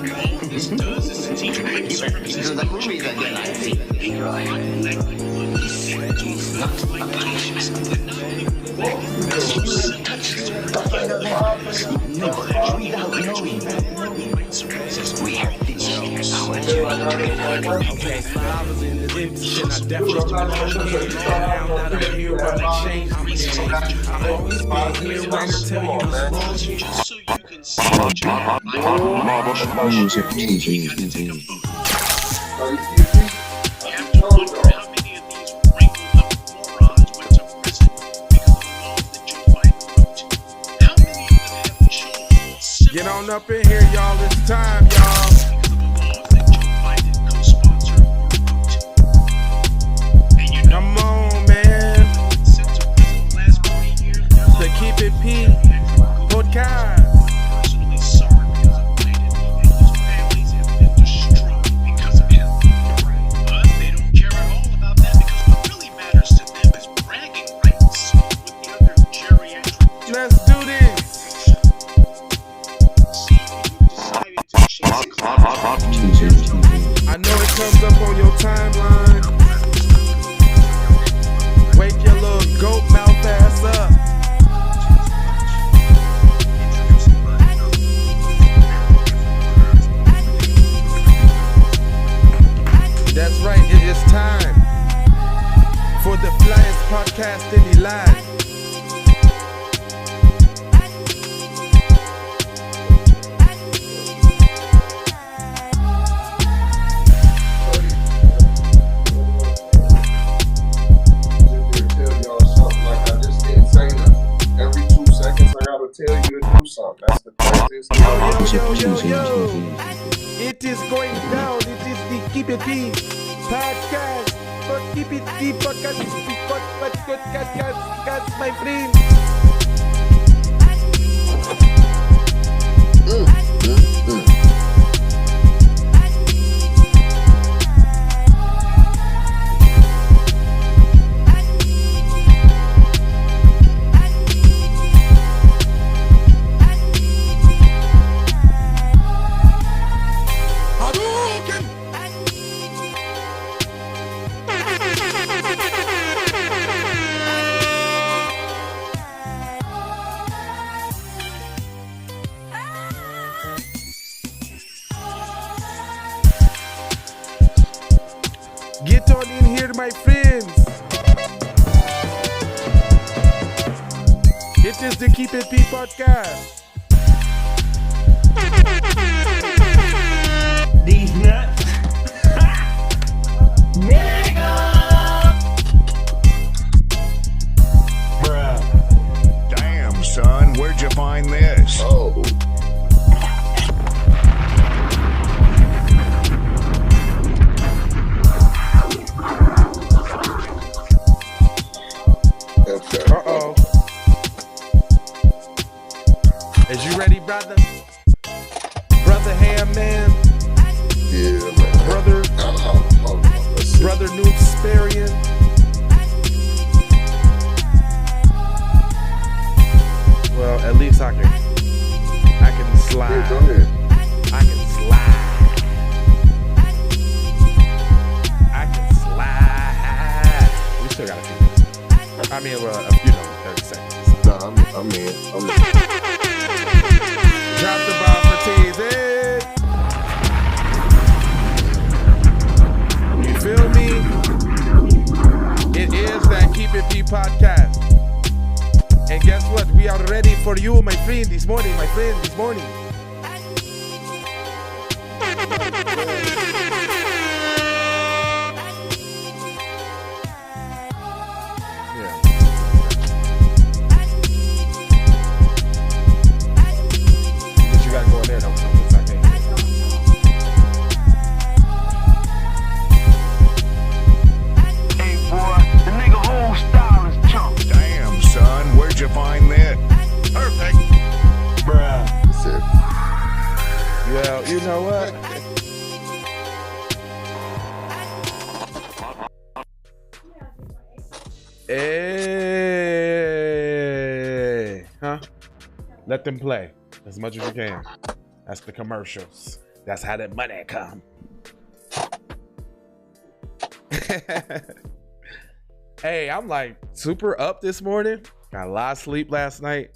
this does is to teach lip service. The movies that get like It's not a punishment. we have this. Okay, I was in the dentist and I definitely down that I'm here by the change. I'm always been here, I'ma tell you the story. Just so you can see what you're You have to wonder how many of these wrinkled up morons went to prison because of the laws that Joe Biden wrote. How many of them have children? Get on up in here, y'all. It's time, y'all. Because of the laws that Joe Biden co-sponsored or wrote. And you know, Come on, man. sent to prison the last 40 years. The Keep It P podcast. Personally sorry because of Biden, and his families have been destroyed because of him. But they don't care at all about that because what really matters to them is bragging rights with the other geriatric. Let's do this. See, you decided to chase I know it comes up on your timeline. Wake your little goat mouth ass up. That's right, it is time for the flyest podcast in the land. Every 2 seconds, I gotta tell you to do something. That's the craziest thing. Yo. It is going down. It is the Keep It P podcast. But Keep It P podcast is the podcast, my friend. Get on in here, my friends. It is the Keep It P podcast. These nuts. Nigga! Bruh. Damn, son, where'd you find this? Oh. Okay. Uh-oh. Is you ready, brother? Brother Ham Man? Yeah, man. Brother, Let's see. brother Noob Sparian? Well, at least I can slide. Yeah, go ahead. I can slide. We still got a few minutes. I mean, well, 30 seconds. Nah, I'm in. Drop the ball for teasing. You feel me? It is that Keep It P podcast. And guess what? We are ready for you, my friend, this morning. Yeah. But you gotta go in there though, so it's okay. Hey, boy, the nigga whole style is chump. Damn, son, where'd you find this? Perfect. Bruh. That's it. Well, you know what? Hey, huh? Let them play as much as you can. That's the commercials. That's how that money come. Hey, I'm like super up this morning. Got a lot of sleep last night.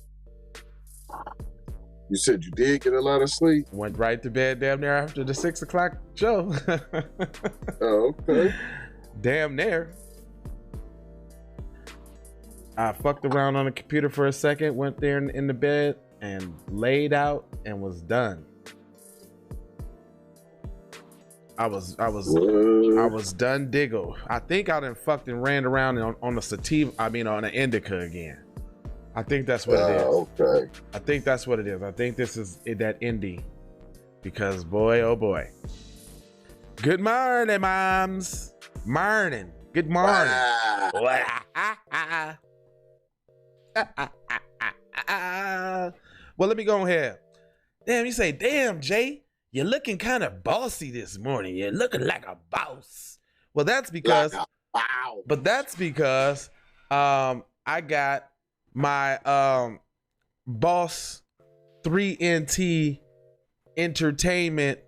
You said you did get a lot of sleep? Went right to bed damn near after the 6 o'clock show. Oh, okay. Damn near. I fucked around on the computer for a second, went there in the bed and laid out and was done. I was done diggle. I think I done fucked and ran around on the sativa, on an indica again. I think that's what it is. Okay. I think that's what it is. I think this is that indie. Because boy, oh boy. Good morning, moms. Morning. Good morning. Well, let me go ahead. Damn, you say, damn, Jay, you're looking kind of bossy this morning. You're looking like a boss. Well, that's because, I got my Boss 3NT Entertainment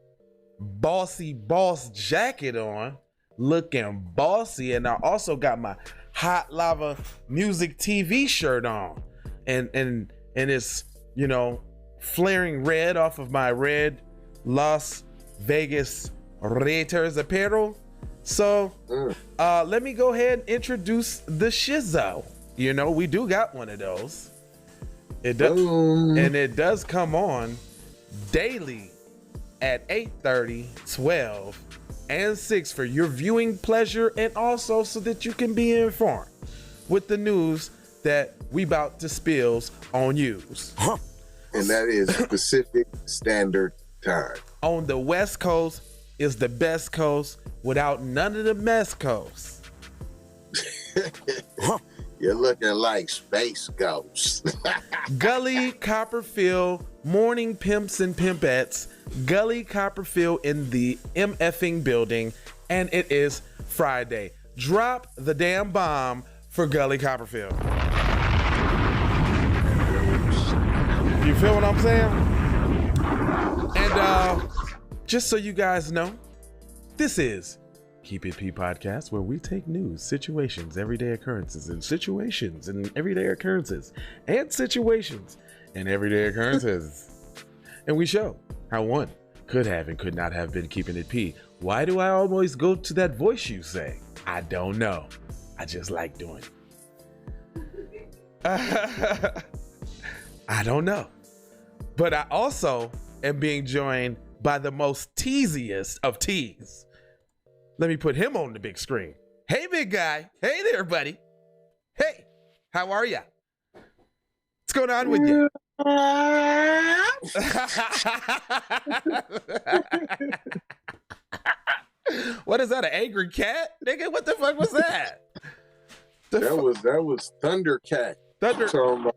Bossy Boss jacket on, looking bossy, and I also got my Hot Lava Music TV shirt on, and it's, you know, flaring red off of my red Las Vegas Raiders apparel. So let me go ahead and introduce the Shizzo. You know, we do got one of those. It does, and it does come on daily at 8:30, 12, and 6 for your viewing pleasure, and also so that you can be informed with the news that we about to spills on yous. And that is Pacific Standard Time. On the West Coast is the best coast without none of the mess coasts. You're looking like Space Ghost. Gully Copperfield, morning pimps and pimpettes. Gully Copperfield in the MFing building, and it is Friday. Drop the damn bomb for Gully Copperfield. You feel what I'm saying? And just so you guys know, this is Keep It P Podcast, where we take news, situations, everyday occurrences, and situations and everyday occurrences, and situations and everyday occurrences, and we show how one could have and could not have been keeping it P. Why do I always go to that voice you say? I don't know. I just like doing it. I don't know. But I also am being joined by the most teasiest of teas. Let me put him on the big screen. Hey, big guy. Hey there, buddy. Hey, how are ya? What's going on with you? What is that, an angry cat? Nigga, what the fuck was that? That was Thundercat.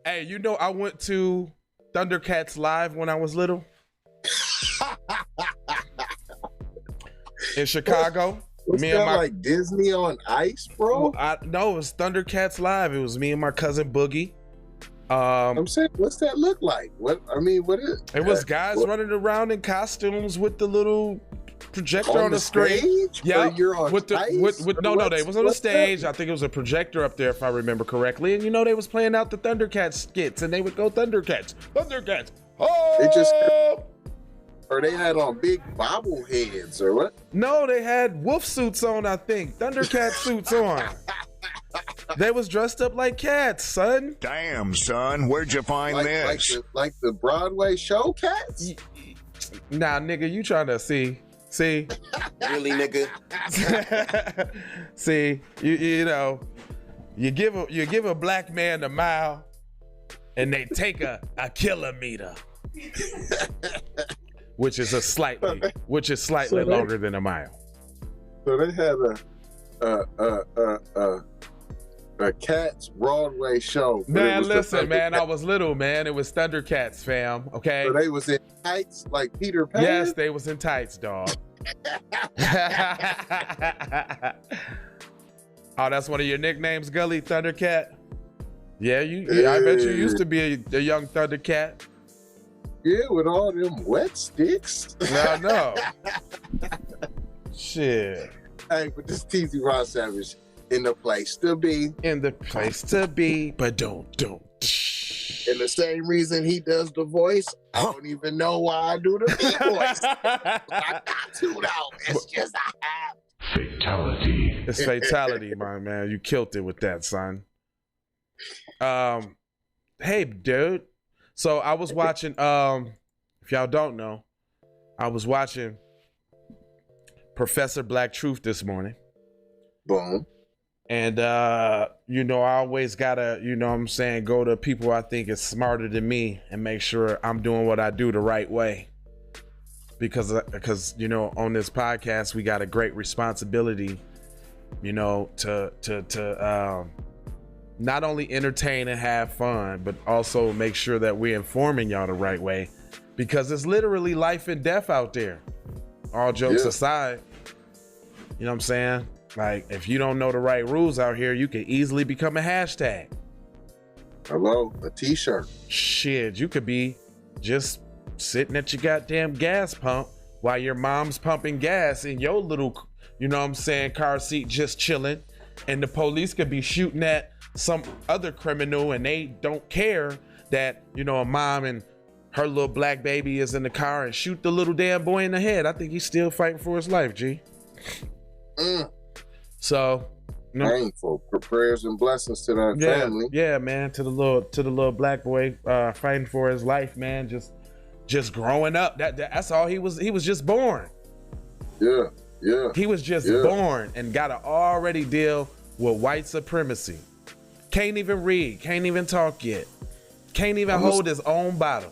Hey, you know, I went to Thundercats Live when I was little. In Chicago. Was that like Disney on Ice, bro? No, it was Thundercats Live. It was me and my cousin Boogie. I'm saying, what's that look like? What is it? Was guys running around in costumes with the little projector on the screen. Yeah, you're on no, they was on the stage. I think it was a projector up there, if I remember correctly. And you know, they was playing out the Thundercats skits, and they would go Thundercats. Oh! They just, or they had on big bobbleheads, or what? No, they had wolf suits on. I think Thundercat suits on. They was dressed up like cats, son. Damn, son, where'd you find this? Like the Broadway show cats? Nah, nigga, you trying to see? Really, nigga? See, you know, you give a black man a mile, and they take a kilometer, which is slightly longer than a mile. So they had a Cats Broadway show. Man, listen, man, I was little, man. It was Thundercats, fam. Okay. So they was in tights like Peter Pan? Yes, they was in tights, dog. Oh, that's one of your nicknames, Gully, Thundercat? Yeah, I bet you used to be a young Thundercat. Yeah, with all them wet sticks. I know. Shit. Hey, but this TZ Ross Savage in the place to be. In the place to be, but don't. And the same reason he does the voice, I don't even know why I do the B voice. I got to though. It's just I have. Fatality. It's fatality, my man. You killed it with that, son. Hey, dude. So I was watching, if y'all don't know, I was watching Professor Black Truth this morning. Boom. And, you know, I always gotta, you know what I'm saying, go to people I think is smarter than me and make sure I'm doing what I do the right way. Because you know, on this podcast, we got a great responsibility, you know, to not only entertain and have fun, but also make sure that we're informing y'all the right way, because it's literally life and death out there. All jokes aside, you know what I'm saying? Like, if you don't know the right rules out here, you can easily become a hashtag. Hello, a t-shirt. Shit, you could be just sitting at your goddamn gas pump while your mom's pumping gas in your little, you know what I'm saying, car seat, just chilling, and the police could be shooting at some other criminal and they don't care that, you know, a mom and her little black baby is in the car and shoot the little damn boy in the head. I think he's still fighting for his life, G. So, you know, Painful. Prayers and blessings to that family. Yeah, man, to the little black boy fighting for his life, man. Just growing up. That's all he was. He was just born. Yeah. He was just born and got to already deal with white supremacy. Can't even read. Can't even talk yet. Can't even hold his own bottle.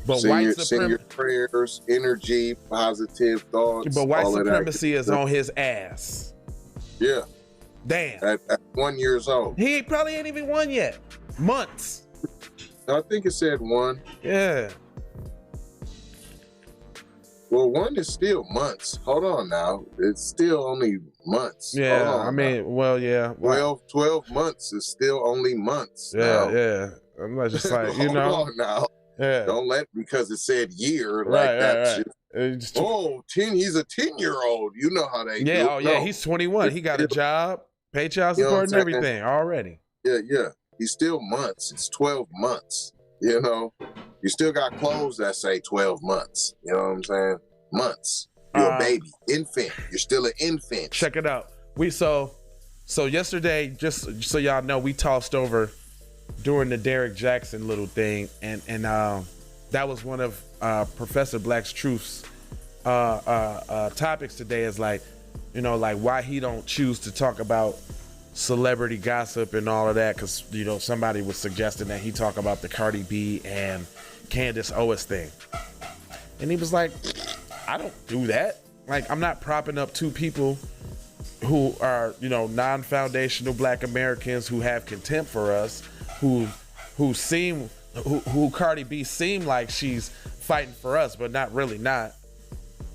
But white supremacy. Send your prayers, energy, positive thoughts. But white supremacy is on his ass. Yeah. Damn. At 1 year old. He probably ain't even won yet. Months. I think it said 1. Yeah. Well, 1 is still months. Hold on now. It's still only months. Yeah, I mean, well, yeah. 12 months is still only months. Yeah. I'm not just like, you know. Hold on now. Yeah. Don't let, because it said year, Right. Oh, 10, he's a 10-year-old. You know how they do. Yeah, he's 21. He got a job, pay child support and everything already. Yeah. He's still months. It's 12 months. You know, you still got clothes that say 12 months. You know what I'm saying? Months. You're a baby, infant. You're still an infant. Check it out. So yesterday, just so y'all know, we tossed over during the Derek Jackson little thing, and that was one of Professor Black's Truth's topics today, is like, you know, like why he don't choose to talk about celebrity gossip and all of that, because, you know, somebody was suggesting that he talk about the Cardi B and Candace Owens thing, and he was like, I don't do that. Like, I'm not propping up two people who are, you know, non-foundational black Americans who have contempt for us, who Cardi B seem like she's fighting for us, but not really not.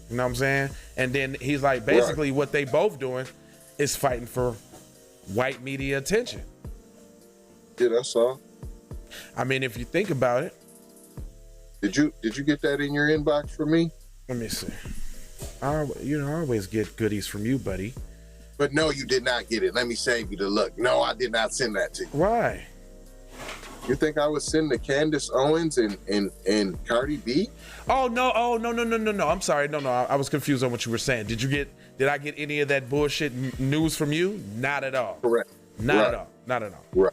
You know what I'm saying? And then he's like, basically what they both doing is fighting for white media attention. Yeah, that's all. I mean, if you think about it. Did you get that in your inbox for me? Let me see. I always get goodies from you, buddy. But no, you did not get it. Let me save you the look. No, I did not send that to you. Why? You think I would send to Candace Owens and Cardi B? Oh no! I'm sorry. No. I was confused on what you were saying. Did I get any of that bullshit news from you? Not at all. Correct. Not at all. Right.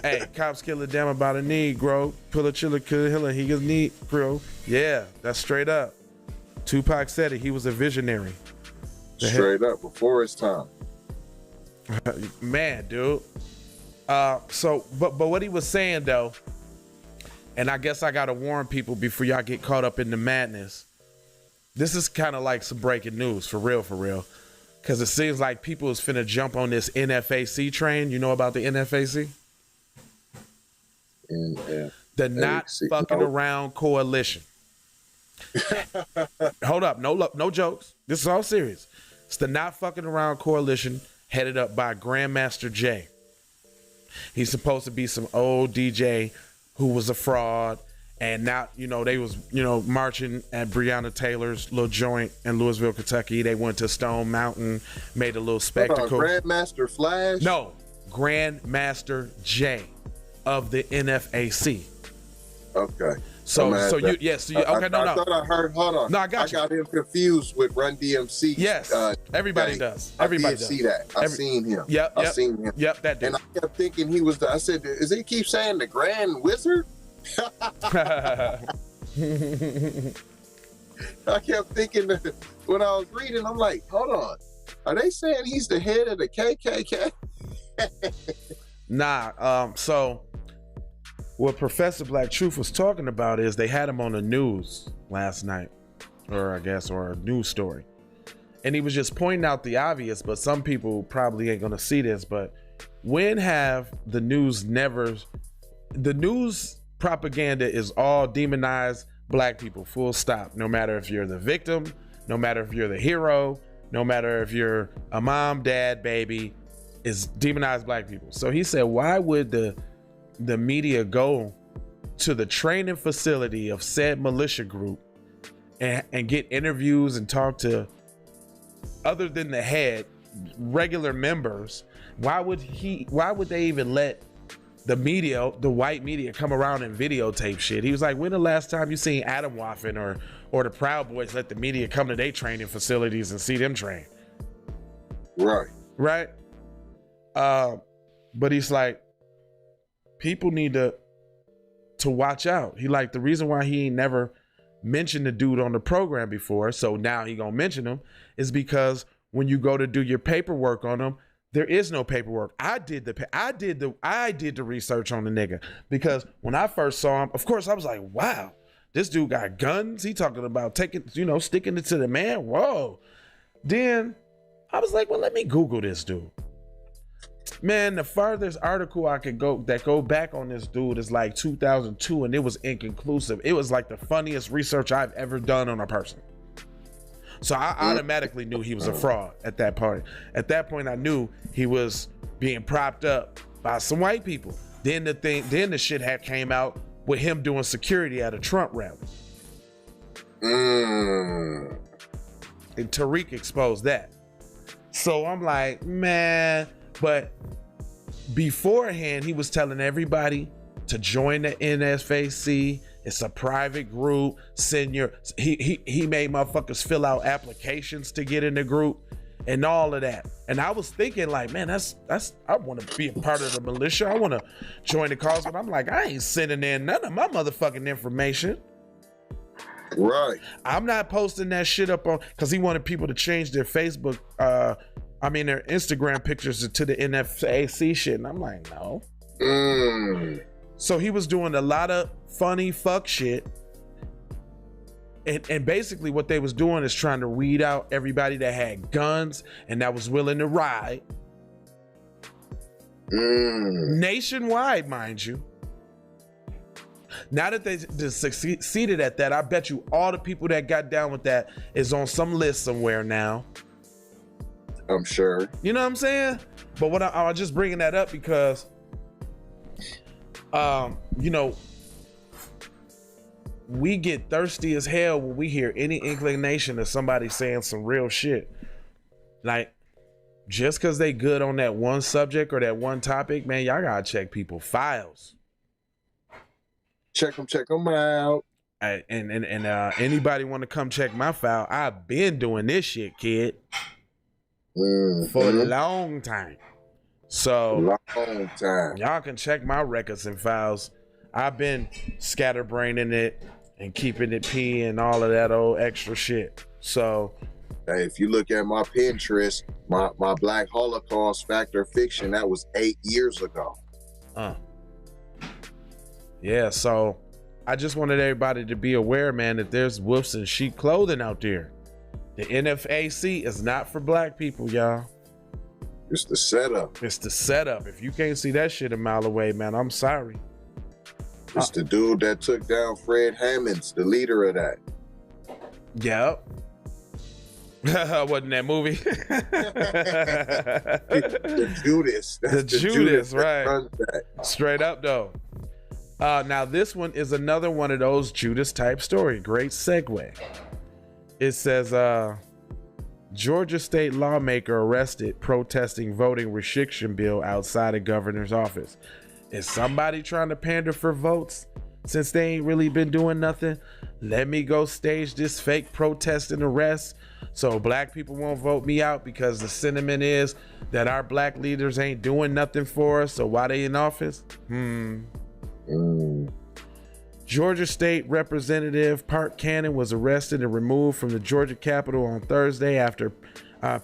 Hey, cops kill a damn about a Negro. Pull a chiller, kill he gets Negro. Yeah, that's straight up. Tupac said it. He was a visionary. Straight up, before his time. Man, dude. But what he was saying though, and I guess I gotta warn people before y'all get caught up in the madness. This is kind of like some breaking news, for real. Because it seems like people is finna jump on this NFAC train. You know about the NFAC? The Not Fucking Around Coalition. Hold up, no jokes. This is all serious. It's the Not Fucking Around Coalition, headed up by Grandmaster Jay. He's supposed to be some old DJ who was a fraud And now, they was, marching at Breonna Taylor's little joint in Louisville, Kentucky. They went to Stone Mountain, made a little spectacle. Grandmaster Flash? No, Grandmaster J of the NFAC. Okay. So you I thought I heard. Hold on. No, I got you. I got him confused with Run DMC. Yes, everybody does. Everybody does. See that? I've seen him. Yep. I've seen him. Yep, that dude. And I kept thinking he was. I said, "Is he keep saying the Grand Wizard?" I kept thinking that when I was reading, I'm like, "Hold on, are they saying he's the head of the KKK?" Nah. So what Professor Black Truth was talking about is they had him on the news last night, or a news story. And he was just pointing out the obvious, but some people probably ain't gonna see this, but when have the news propaganda is all demonize Black people, full stop. No matter if you're the victim, no matter if you're the hero, no matter if you're a mom, dad, baby, is demonize Black people. So he said, why would the media go to the training facility of said militia group and get interviews and talk to, other than the head, regular members? Why would they even let the media, the white media, come around and videotape shit? He was like, when the last time you seen Adam Waffen or the Proud Boys let the media come to their training facilities and see them train? Right. But he's like, people need to watch out. He like, the reason why he ain't never mentioned the dude on the program before, so now he gonna mention him, is because when you go to do your paperwork on him, there is no paperwork. I did the research on the nigga, because when I first saw him, of course I was like, wow, this dude got guns. He talking about sticking it to the man. Whoa. Then I was like, well, let me Google this dude. Man, the farthest article I could go back on this dude is like 2002, and it was inconclusive. It was like the funniest research I've ever done on a person. So I automatically knew he was a fraud at that point. At that point, I knew he was being propped up by some white people. Then the shit had came out with him doing security at a Trump rally. And Tariq exposed that. So I'm like, man. But beforehand, he was telling everybody to join the NFAC. It's a private group. He made motherfuckers fill out applications to get in the group and all of that. And I was thinking like, man, I want to be a part of the militia. I want to join the cause, but I'm like, I ain't sending in none of my motherfucking information. Right. I'm not posting that shit up on, because he wanted people to change their Facebook, their Instagram pictures to the NFAC shit. And I'm like, no. So he was doing a lot of funny fuck shit. And basically what they was doing is trying to weed out everybody that had guns and that was willing to ride. Nationwide, mind you. Now that they succeeded at that, I bet you all the people that got down with that is on some list somewhere now. I'm sure. You know what I'm saying? But what I was just bringing that up because, we get thirsty as hell when we hear any inclination of somebody saying some real shit. Like, just because they good on that one subject or that one topic, man, y'all gotta check people's files. Check them out. And anybody want to come check my file? I've been doing this shit, kid, for a long time. So y'all can check my records and files. I've been scatterbraining it and keeping it P and all of that old extra shit. So hey, if you look at my Pinterest, my Black Holocaust Factor Fiction, that was 8 years ago. Yeah, so I just wanted everybody to be aware, man, that there's wolves in sheep clothing out there. The NFAC is not for Black people, y'all. It's the setup. It's the setup. If you can't see that shit a mile away, man, I'm sorry. It's the dude that took down Fred Hammonds, the leader of that. Yep. Wasn't that movie? The Judas. The Judas, right. Straight up, though. Now this one is another one of those Judas type story. Great segue. It says, Georgia state lawmaker arrested protesting voting restriction bill outside of governor's office. Is somebody trying to pander for votes since they ain't really been doing nothing? Let me go stage this fake protest and arrest so black people won't vote me out, because the sentiment is that our black leaders ain't doing nothing for us. So why they in office? Georgia State Representative Park Cannon was arrested and removed from the Georgia Capitol on Thursday after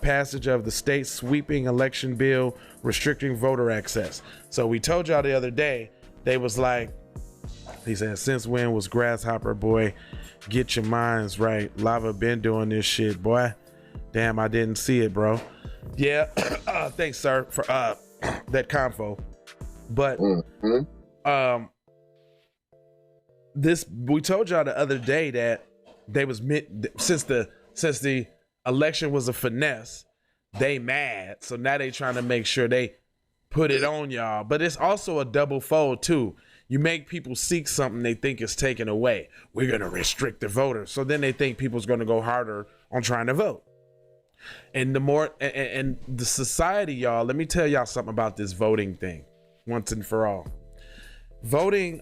passage of the state's sweeping election bill restricting voter access. So we told y'all the other day, they was like, he said, since when was Grasshopper Boy? Get your minds right. Lava been doing this shit, boy. Damn, I didn't see it, bro. Yeah, thanks, sir, for that confo. But this, we told y'all the other day that they was since the election was a finesse, they mad. So now they trying to make sure they put it on y'all. But it's also a double fold too. You make people seek something they think is taken away. We're gonna restrict the voters. So then they think people's gonna go harder on trying to vote. And the more and the society, y'all, let me tell y'all something about this voting thing once and for all. Voting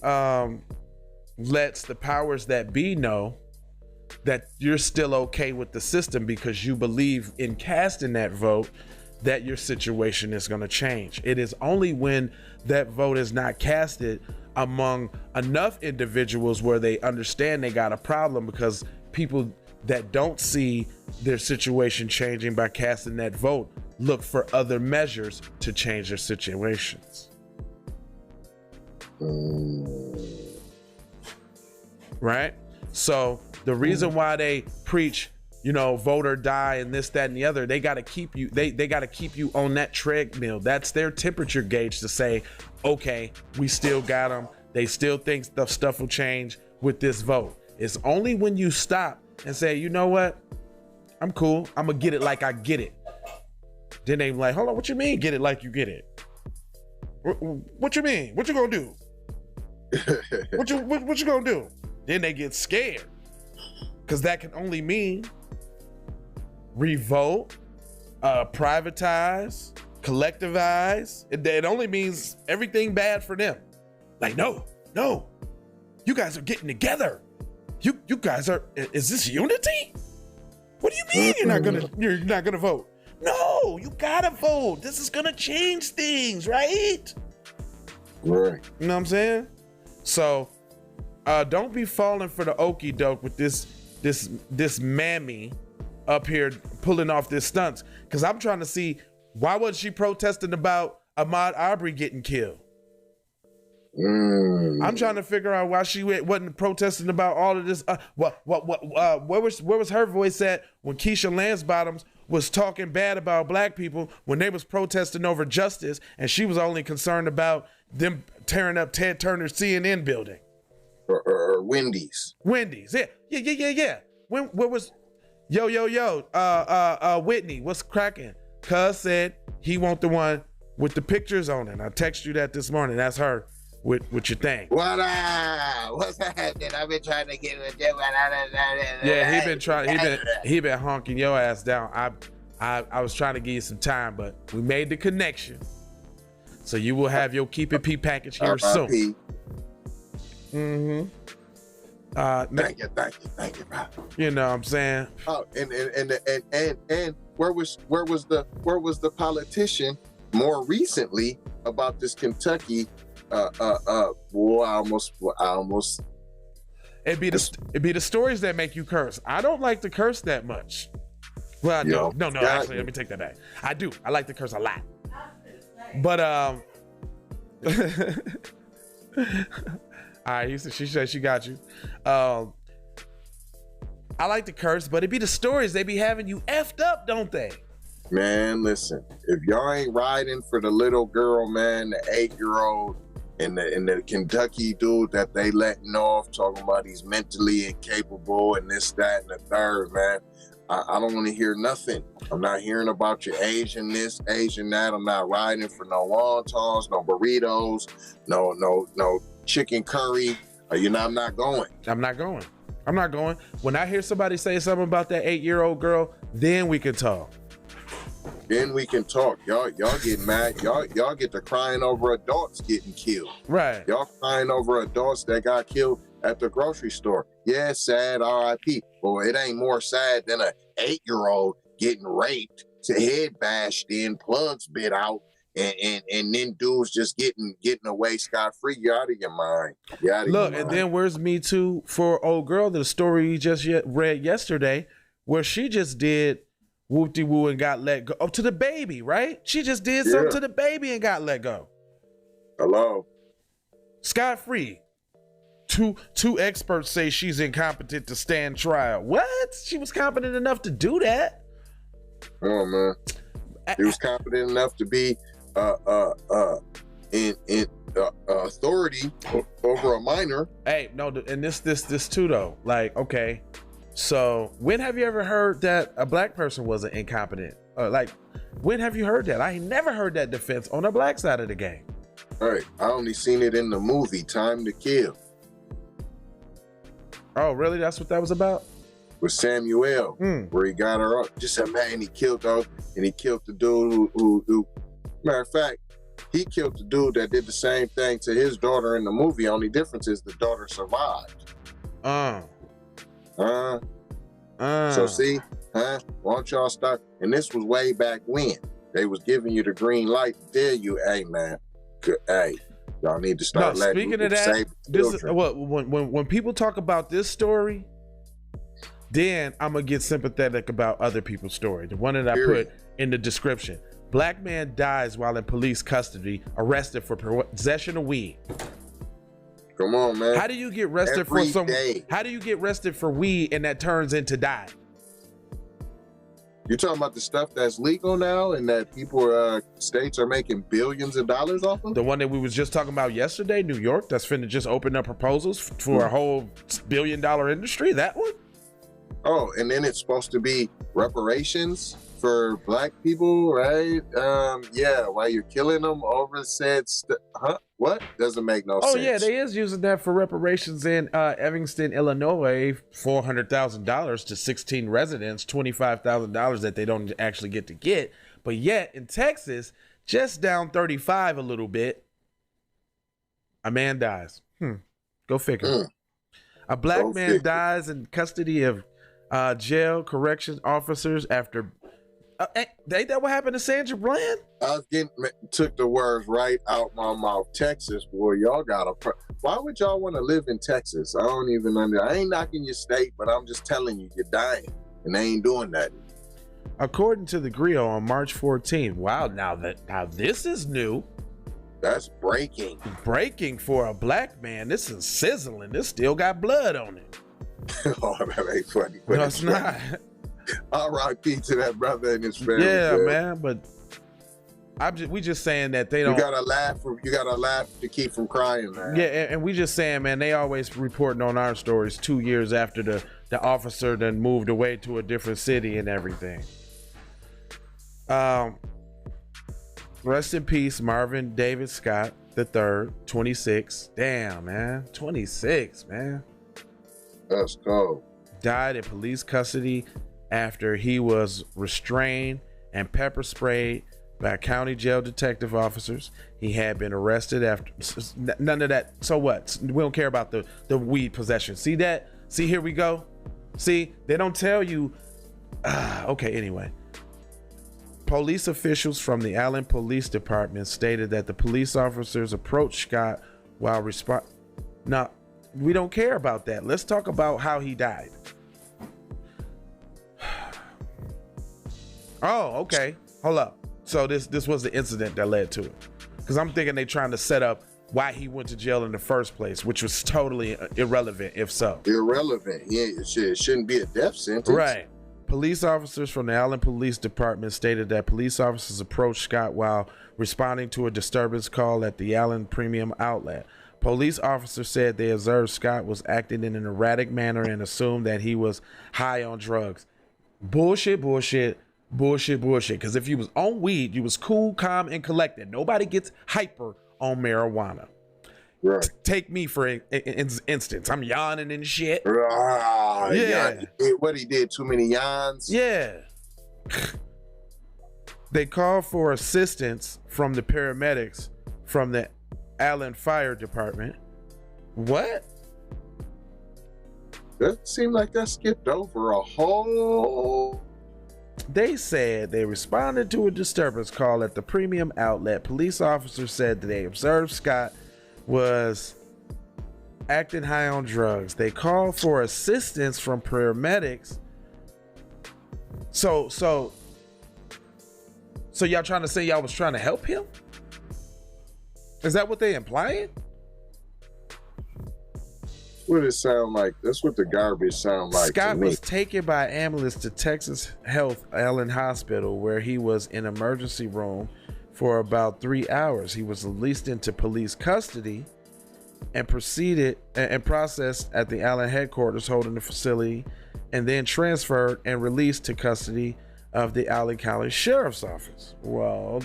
lets the powers that be know that you're still okay with the system because you believe in casting that vote that your situation is going to change. It is only when that vote is not casted among enough individuals where they understand they got a problem, because people that don't see their situation changing by casting that vote look for other measures to change their situations. Right? So the reason why they preach, you know, vote or die and this, that, and the other, they got to keep you, they got to keep you on that treadmill. That's their temperature gauge to say, okay, we still got them. They still think the stuff will change with this vote. It's only when you stop and say, you know what? I'm cool. I'm gonna get it like I get it. Then they like, hold on, what you mean get it like you get it? What you mean? What you gonna do? What you gonna do? Then they get scared, because that can only mean revolt, privatize, collectivize. It only means everything bad for them. Like, no, you guys are getting together. You guys are. Is this unity? What do you mean you're not gonna vote? No, you gotta vote. This is gonna change things, right? Right. You know what I'm saying? So, don't be falling for the okie doke with this mammy up here pulling off this stunts. Because I'm trying to see, why was she protesting about Ahmaud Arbery getting killed? I'm trying to figure out why she wasn't protesting about all of this. Where was her voice at when Keisha Lansbottoms was talking bad about black people when they was protesting over justice, and she was only concerned about them tearing up Ted Turner's CNN building? Or Wendy's. Yeah. Where was Whitney? What's cracking? Cuz said he want the one with the pictures on it. I text you that this morning. That's her with your thing. What what's happening? I've been trying to get with them. Yeah, he been honking your ass down. I was trying to give you some time, but we made the connection. So you will have your Keep It P package here soon. Mm-hmm. Thank you, bro. You know what I'm saying? Oh, and where was the politician more recently about this Kentucky? Boy, I almost. It'd be the stories that make you curse. I don't like to curse that much. Well, no. Actually, let me take that back. I do. I like to curse a lot. But all right, she said she got you. I like to curse, but it be the stories they be having you effed up, don't they? Man, listen. If y'all ain't riding for the little girl, man, the 8-year-old, and the Kentucky dude that they letting off, talking about he's mentally incapable and this, that, and the third, man. I don't want to hear nothing. I'm not hearing about your Asian this, Asian that. I'm not riding for no wontons, no burritos, no chicken curry, or I'm not going. I'm not going. I'm not going. When I hear somebody say something about that 8-year-old girl, then we can talk. Then we can talk. Y'all get mad. Y'all get to crying over adults getting killed. Right. Y'all crying over adults that got killed at the grocery store. Yeah, it's sad, R.I.P. But it ain't more sad than a 8-year-old getting raped, to head bashed in, plugs bit out, and then dudes just getting away scot-free. You out of your mind. You out of Look, your and mind. then where's Me Too for old girl? The story you just read yesterday, where she just did whoop-de-woo and got let go. Oh, to the baby, right? She just did something to the baby and got let go. Hello. Scot-free. Two experts say she's incompetent to stand trial. What? She was competent enough to do that. Oh man, he was competent enough to be in authority over a minor. Hey, no, and this too though. Like, okay, so when have you ever heard that a black person wasn't incompetent? Like, when have you heard that? I ain't never heard that defense on the black side of the game. All right, I only seen it in the movie Time to Kill Oh, really? That's what that was about? with Samuel, where he got her up. Just said, man, he killed those, and he killed the dude who matter of fact, he killed the dude that did the same thing to his daughter in the movie. Only difference is the daughter survived. So see, why don't y'all start? And this was way back when they was giving you the green light to tell you, hey man, hey, y'all need to start letting speaking of that, save this is children. what when people talk about this story, then I'm gonna get sympathetic about other people's story. The one that I Period. put in the description. Black man dies while in police custody, arrested for possession of weed. Come on, man. How do you get arrested for Every some? day. How do you get arrested for weed and that turns into die? You're talking about the stuff that's legal now and that people, states are making billions of dollars off of? The one that we was just talking about yesterday, New York, that's finna just open up proposals for a whole $1 billion industry. That one? Oh, and then it's supposed to be reparations for black people, right? Yeah, while you're killing them over said what? Doesn't make no sense. Oh yeah, they is using that for reparations in Evanston, Illinois, $400,000 to 16 residents, $25,000 that they don't actually get. But yet in Texas, just down 35 a little bit, a man dies. Go figure. A black man dies in custody of jail corrections officers after. Ain't that what happened to Sandra Bland? I was took the words right out my mouth. Texas, boy, y'all got why would y'all want to live in Texas? I don't even I ain't knocking your state, but I'm just telling you, you're dying, and they ain't doing nothing. According to the Griot on March 14th. Wow, now this is new. That's breaking. Breaking for a black man. This is sizzling. This still got blood on it. Oh, that ain't funny. No, it's not. R.I.P. to that brother and his family. Yeah, man, but we just saying that they don't. You gotta laugh to keep from crying, man. Yeah, and we just saying, man, they always reporting on our stories 2 years after the officer then moved away to a different city and everything. Rest in peace, Marvin David Scott III, 26. Damn, man, 26, man. That's cold. Died in police custody after he was restrained and pepper sprayed by county jail detective officers. He had been arrested after none of that. So what? We don't care about the weed possession. See that? See, here we go. See, they don't tell you. Okay, anyway. Police officials from the Allen Police Department stated that the police officers approached Scott while Now, we don't care about that. Let's talk about how he died. Oh, okay. Hold up. So this was the incident that led to it. Because I'm thinking they trying to set up why he went to jail in the first place, which was totally irrelevant, if so. Irrelevant. Yeah, it shouldn't be a death sentence. Right. Police officers from the Allen Police Department stated that police officers approached Scott while responding to a disturbance call at the Allen Premium Outlet. Police officers said they observed Scott was acting in an erratic manner and assumed that he was high on drugs. Bullshit. Because if you was on weed, you was cool, calm, and collected. Nobody gets hyper on marijuana. Right. Take me for instance. I'm yawning and shit. Yeah. What he did, too many yawns? Yeah. They called for assistance from the paramedics from the Allen Fire Department. What? That seemed like that skipped over a whole... They said they responded to a disturbance call at the premium outlet. Police officers said that they observed Scott was acting high on drugs. They called for assistance from paramedics. So y'all trying to say y'all was trying to help him? Is that what they implying? What it sound like? That's what the garbage sound like. Scott to me. was taken by ambulance to Texas Health Allen Hospital, where he was in emergency room for about 3 hours. He was released into police custody and proceeded and processed at the Allen headquarters holding the facility, and then transferred and released to custody of the Allen County Sheriff's Office. Well,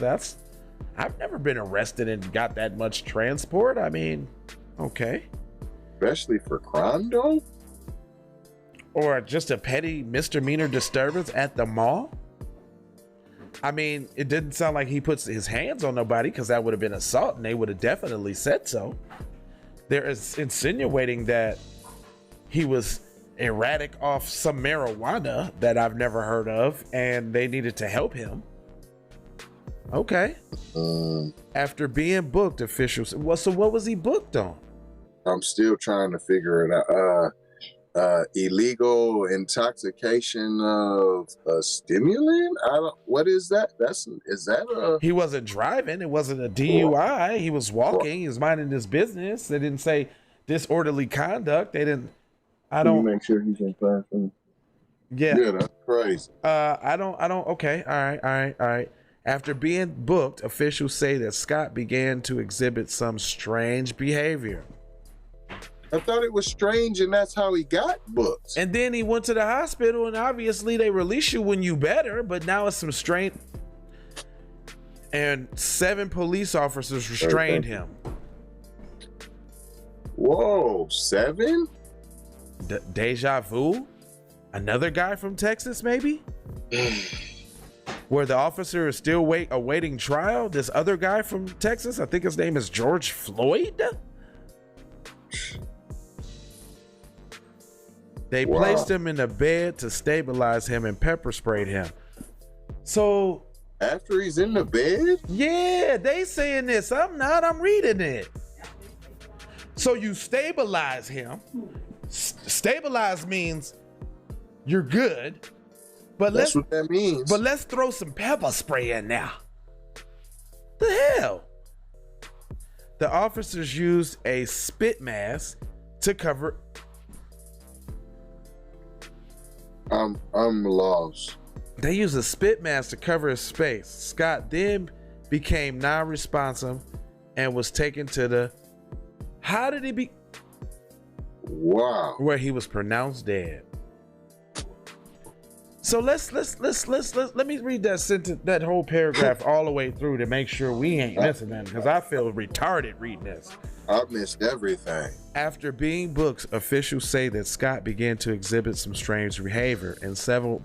I've never been arrested and got that much transport. I mean, okay. Especially for crime, though? Or just a petty misdemeanor disturbance at the mall? I mean, it didn't sound like he puts his hands on nobody, because that would have been assault, and they would have definitely said so. They're insinuating that he was erratic off some marijuana that I've never heard of, and they needed to help him. Okay. After being booked, officials... Well, so what was he booked on? I'm still trying to figure it out. Illegal intoxication of a stimulant? What is that? Is that a... He wasn't driving. It wasn't a DUI. He was walking. He was minding his business. They didn't say disorderly conduct. They didn't... Make sure he's in class. Yeah, that's crazy. Okay. All right. After being booked, officials say that Scott began to exhibit some strange behavior. I thought it was strange, and that's how he got booked. And then he went to the hospital, and obviously they release you when you better, but now it's some strange... And 7 police officers restrained him. Whoa, 7? Deja vu? Another guy from Texas, maybe? Where the officer is still awaiting trial? This other guy from Texas, I think his name is George Floyd? They placed him in a bed to stabilize him and pepper sprayed him. So... After he's in the bed? Yeah, they saying this. I'm not. I'm reading it. So you stabilize him. Stabilize means you're good. But That's what that means. But let's throw some pepper spray in now. The hell? The officers used a spit mask to cover... I'm lost. They used a spit mask to cover his face. Scott then became non-responsive and was taken to the... How did he be... Wow. Where he was pronounced dead. So let me read that sentence, that whole paragraph all the way through to make sure we ain't missing that, because I feel retarded reading this. I missed everything. After being booked, officials say that Scott began to exhibit some strange behavior, and 7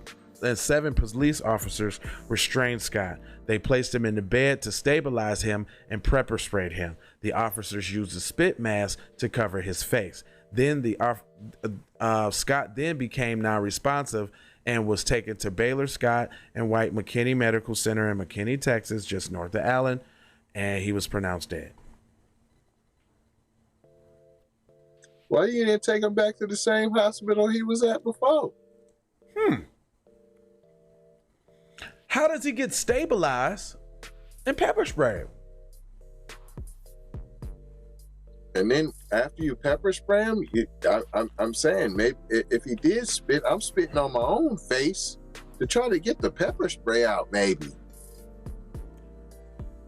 police officers restrained Scott. They placed him in the bed to stabilize him and pepper sprayed him. The officers used a spit mask to cover his face. Then Scott then became non-responsive and was taken to Baylor Scott and White McKinney Medical Center in McKinney, Texas, just north of Allen, and he was pronounced dead. Why you didn't take him back to the same hospital he was at before? How does he get stabilized and pepper sprayed? And then after you pepper spray him, I'm saying maybe if he did spit, I'm spitting on my own face to try to get the pepper spray out, maybe.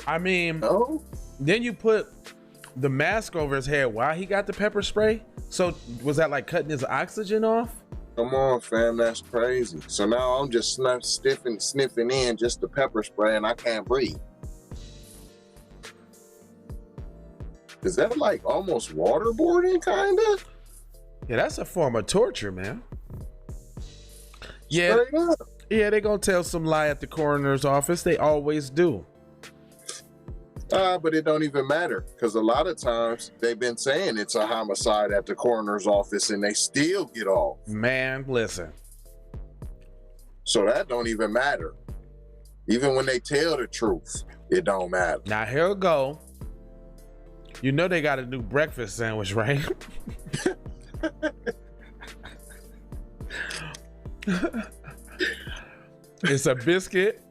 I mean, No? then you put the mask over his head while he got the pepper spray. So was that like cutting his oxygen off? Come on, fam, that's crazy. So now I'm just sniffing in just the pepper spray and I can't breathe. Is that like almost waterboarding, kind of? Yeah, that's a form of torture, man. Yeah, Straight up. yeah, they gonna tell some lie at the coroner's office. They always do. But it don't even matter, because a lot of times they've been saying it's a homicide at the coroner's office and they still get off. Man, listen. So that don't even matter. Even when they tell the truth, it don't matter. Now here we go. You know they got a new breakfast sandwich, right? It's a biscuit,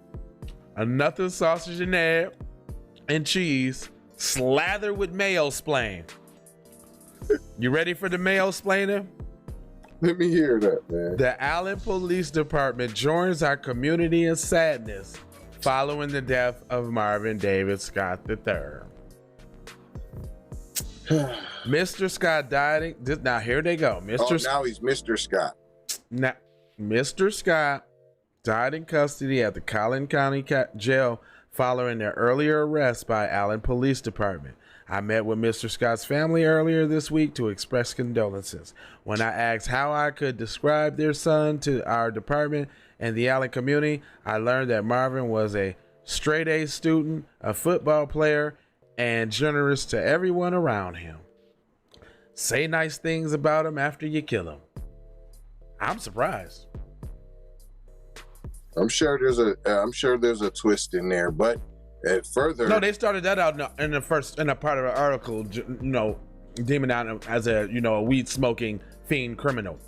a nothing sausage and egg, and cheese, slathered with mayo splain. You ready for the mayo splaining? Let me hear that, man. The Allen Police Department joins our community in sadness following the death of Marvin David Scott III. Mr. Scott died. Now here they go. Now he's Mr. Scott. Now, Mr. Scott died in custody at the Collin County Jail following their earlier arrest by Allen Police Department. I met with Mr. Scott's family earlier this week to express condolences. When I asked how I could describe their son to our department and the Allen community, I learned that Marvin was a straight-A student, a football player, and generous to everyone around him. Say nice things about him after you kill him. I'm surprised. I'm sure there's a twist in there, but further. No, they started that out in a part of the article, deeming out as a weed smoking fiend criminal.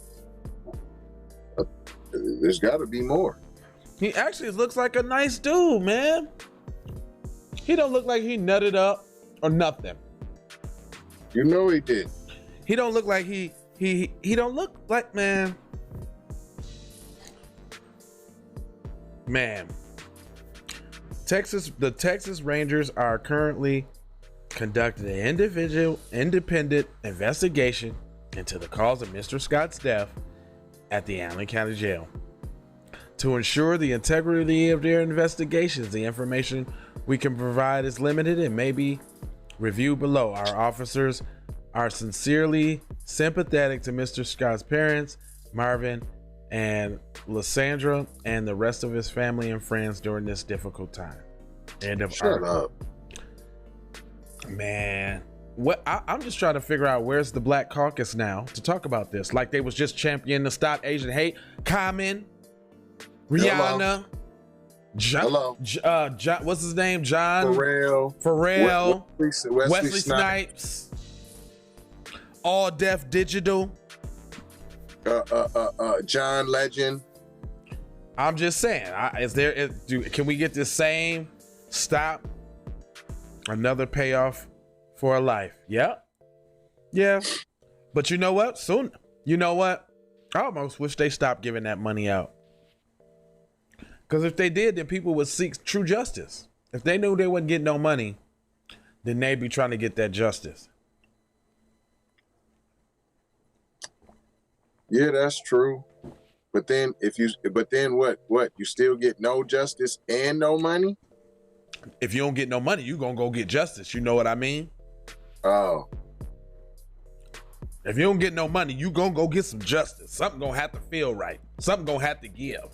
There's got to be more. He actually looks like a nice dude, man. He don't look like he nutted up or nothing. You know he did. He don't look like he don't look like, man. The Texas Rangers are currently conducting an independent investigation into the cause of Mr. Scott's death at the Allen County Jail. To ensure the integrity of their investigations, the information we can provide is limited and may be reviewed below. Our officers are sincerely sympathetic to Mr. Scott's parents, Marvin and Lysandra, and the rest of his family and friends during this difficult time. End of article. Shut up. Man, I'm just trying to figure out where's the Black Caucus now to talk about this. Like they was just championing to stop Asian hate. Common, Rihanna, John, what's his name? John Pharrell, Wesley Snipes, All Deaf Digital, John Legend. I'm just saying, can we get this same stop? Another payoff for a life. Yeah. But you know what? Soon, I almost wish they stopped giving that money out. Because if they did, then people would seek true justice. If they knew they wouldn't get no money, then they'd be trying to get that justice. Yeah, that's true. But then what? You still get no justice and no money? If you don't get no money, you gonna go get justice. You know what I mean? Oh. If you don't get no money, you gonna go get some justice. Something gonna have to feel right. Something gonna have to give.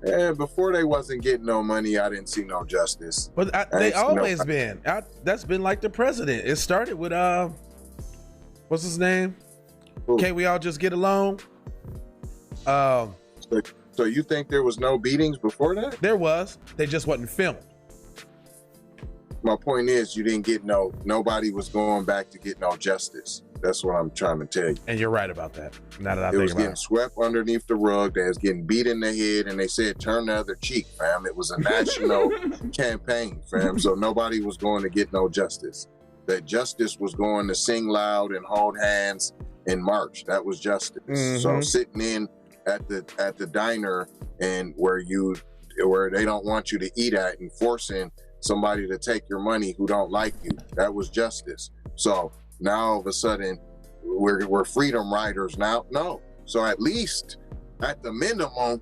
And before they wasn't getting no money, I didn't see no justice. But they always been. That's been like the president. It started with what's his name? Ooh. Can't we all just get along? So you think there was no beatings before that? There was. They just wasn't filmed. My point is, you didn't get nobody was going back to get no justice. That's what I'm trying to tell you. And you're right about that. Now that I it think was about getting swept underneath the rug. They was getting beat in the head, and they said, turn the other cheek, fam. It was a national campaign, fam. So nobody was going to get no justice. That justice was going to sing loud and hold hands and march. That was justice. Mm-hmm. So sitting in at the diner and where they don't want you to eat at and forcing somebody to take your money who don't like you, that was justice. So now all of a sudden we're freedom riders now. No. So at least at the minimum,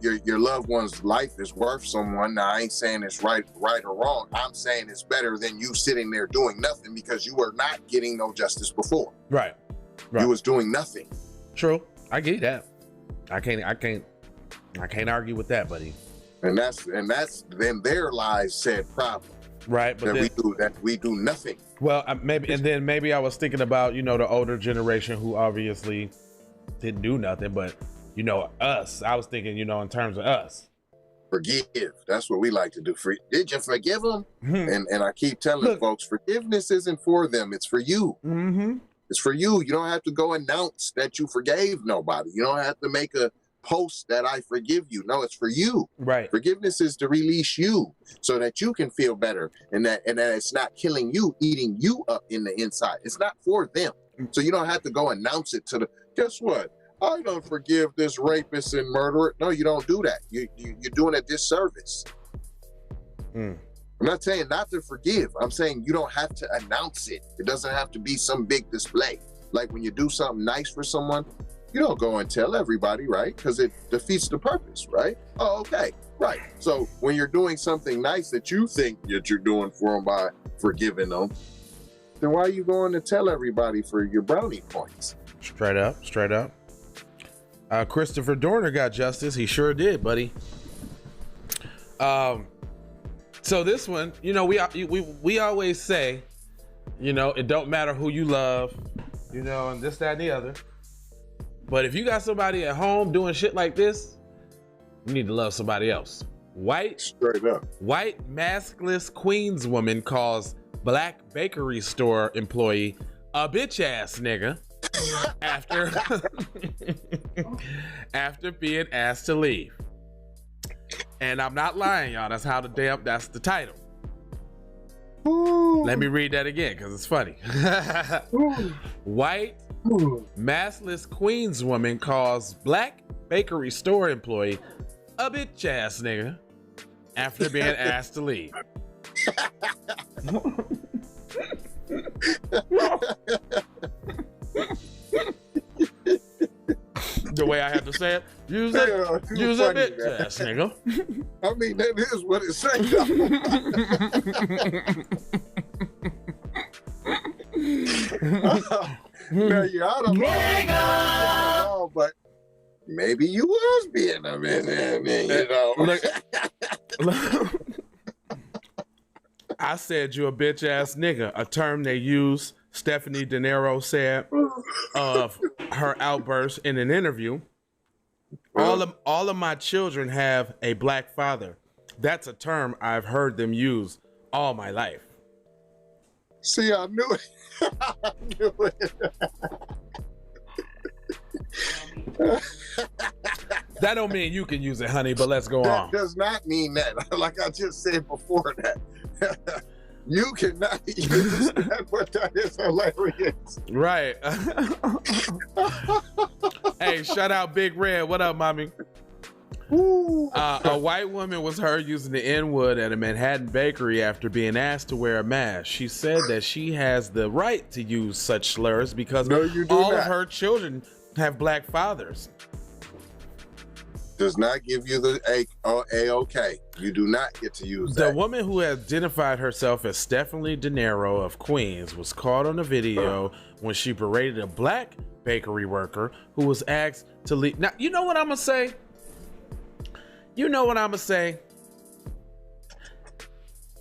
your loved one's life is worth someone. Now I ain't saying it's right or wrong. I'm saying it's better than you sitting there doing nothing because you were not getting no justice before. Right. You was doing nothing. True. I get that. I can't argue with that, buddy. And that's then there lies said problem. Right, but we do nothing. Well, maybe I was thinking about, you know, the older generation who obviously didn't do nothing, but you know, us. I was thinking, you know, in terms of us. Forgive. That's what we like to do. Did you forgive them? And I keep telling folks, forgiveness isn't for them. It's for you. It's for you. You don't have to go announce that you forgave nobody. You don't have to make a post that I forgive you. No, it's for you. Right. Forgiveness is to release you so that you can feel better and that it's not killing you, eating you up in the inside. It's not for them. So you don't have to go announce it to the, guess what? I don't forgive this rapist and murderer. No, you don't do that. You're doing a disservice. I'm not saying not to forgive. I'm saying you don't have to announce it. It doesn't have to be some big display. Like when you do something nice for someone, you don't go and tell everybody, right? Because it defeats the purpose, right? Oh, okay, right. So when you're doing something nice that you think that you're doing for them by forgiving them, then why are you going to tell everybody for your brownie points? Straight up. Christopher Dorner got justice. He sure did, buddy. So this one, you know, we always say, you know, it don't matter who you love, you know, and this, that, and the other. But if you got somebody at home doing shit like this, you need to love somebody else. Straight up. White maskless Queens woman calls black bakery store employee a bitch ass nigga after being asked to leave. And I'm not lying, y'all. That's the title. Ooh. Let me read that again because it's funny. White maskless Queens woman calls black bakery store employee a bitch ass nigga after being asked to leave. The way I have to say it, use a bitch ass nigga. I mean, that is what it says. Now you're out of line, but maybe you was being a man, you know. Look, I said you a bitch ass nigga, a term they use. Stephanie De Niro said of her outburst in an interview. All of my children have a black father. That's a term I've heard them use all my life. See, I knew it. I knew it. That don't mean you can use it, honey, but let's go on. That does not mean that. Like I just said before that. You cannot use that, but that is hilarious. Right. Hey, shout out Big Red. What up, mommy? A white woman was heard using the N-word at a Manhattan bakery after being asked to wear a mask. She said that she has the right to use such slurs because all of her children have black fathers. Does not give you the A-OK. You do not get to use that. The woman who identified herself as Stephanie De Niro of Queens was caught on a video when she berated a black bakery worker who was asked to leave. Now, you know what I'm gonna say?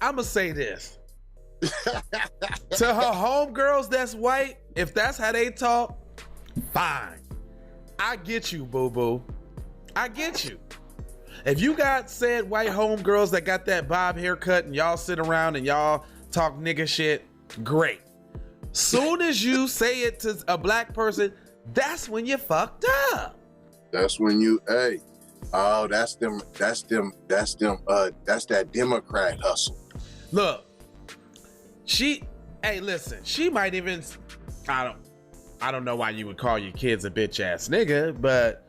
I'm gonna say this. To her homegirls that's white, if that's how they talk, fine. I get you, boo-boo. I get you. If you got said white homegirls that got that bob haircut and y'all sit around and y'all talk nigga shit, great. Soon as you say it to a black person, that's when you fucked up. That's when you, that's that Democrat hustle. Look, listen, she might even, I don't know why you would call your kids a bitch ass nigga, but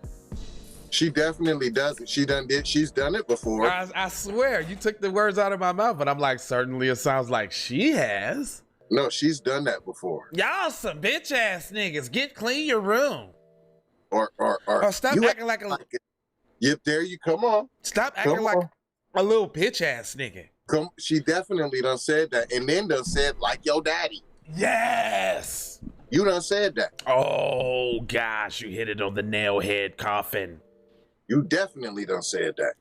she definitely does it. She's done it before. I swear, you took the words out of my mouth, but I'm like, certainly it sounds like she has. No, she's done that before. Y'all some bitch ass niggas. Clean your room. Or stop acting like a Yep, there you come on. Stop acting Come like on. a little bitch ass nigga. Come, she definitely done said that, and then done said like your daddy. Yes. You done said that. Oh gosh, you hit it on the nail head coffin. You definitely done said that.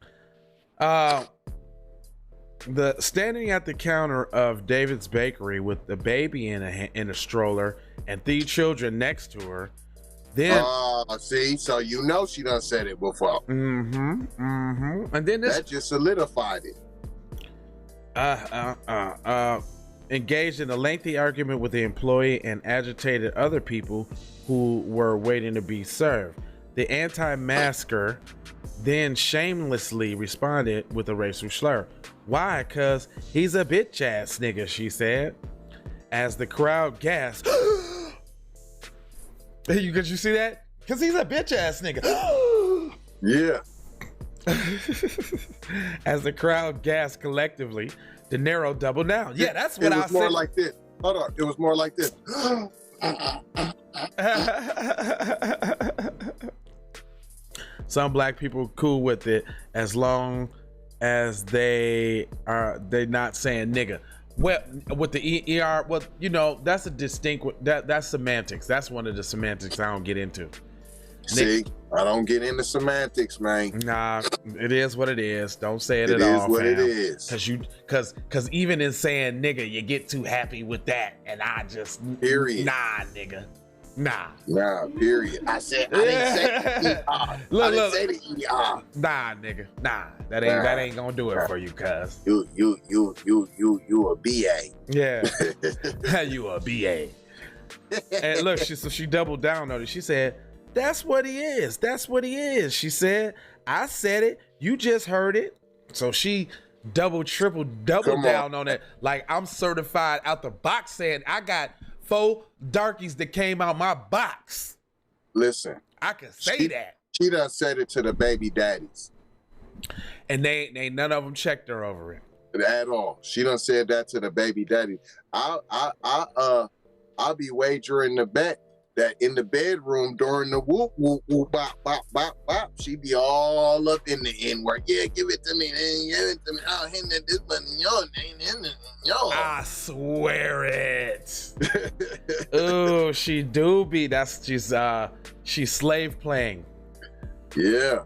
The standing at the counter of David's Bakery with the baby in a stroller and 3 children next to her. Then See, so you know she done said it before. and then this That just solidified it. engaged in a lengthy argument with the employee and agitated other people who were waiting to be served. The anti-masker then shamelessly responded with a racial slur. Why? Cause he's a bitch ass nigga, she said. As the crowd gasped. Could you see that? Cause he's a bitch ass nigga. Yeah. As the crowd gasped collectively, De Niro doubled down. Yeah, that's what I said. It was more like this. Hold on. It was more like this. Some black people cool with it as long as they're not saying nigga. Well, with the ER, well, you know, that's a distinct, that's semantics. That's one of the semantics I don't get into. See, I don't get into semantics, man. Nah, it is what it is. Don't say it It at is all, what fam. it is. Cause even in saying nigga, you get too happy with that, and I just Period. nah, nigga, nah. Nah, period. I didn't say the ER. Look, I didn't look. say the ER. Nah, nigga, nah. That ain't gonna do it for you, cuz. You a BA. Yeah, you a BA. And look, she doubled down on it. She said, "That's what he is. That's what he is." She said, "I said it. You just heard it." So she double Come down on it. Like I'm certified out the box, saying I got 4 darkies that came out my box. Listen, I can say that. she done said it to the baby daddies And they none of them checked her over it. at all. She done said that to the baby daddy. I'll be wagering the bet that in the bedroom during the whoop whoop whoop bop bop bop bop, she be all up in the N word. Yeah, give it to me, give it to me. Oh, hand that this money, yo. I swear it. Oh, she do be. She's slave playing. Yeah.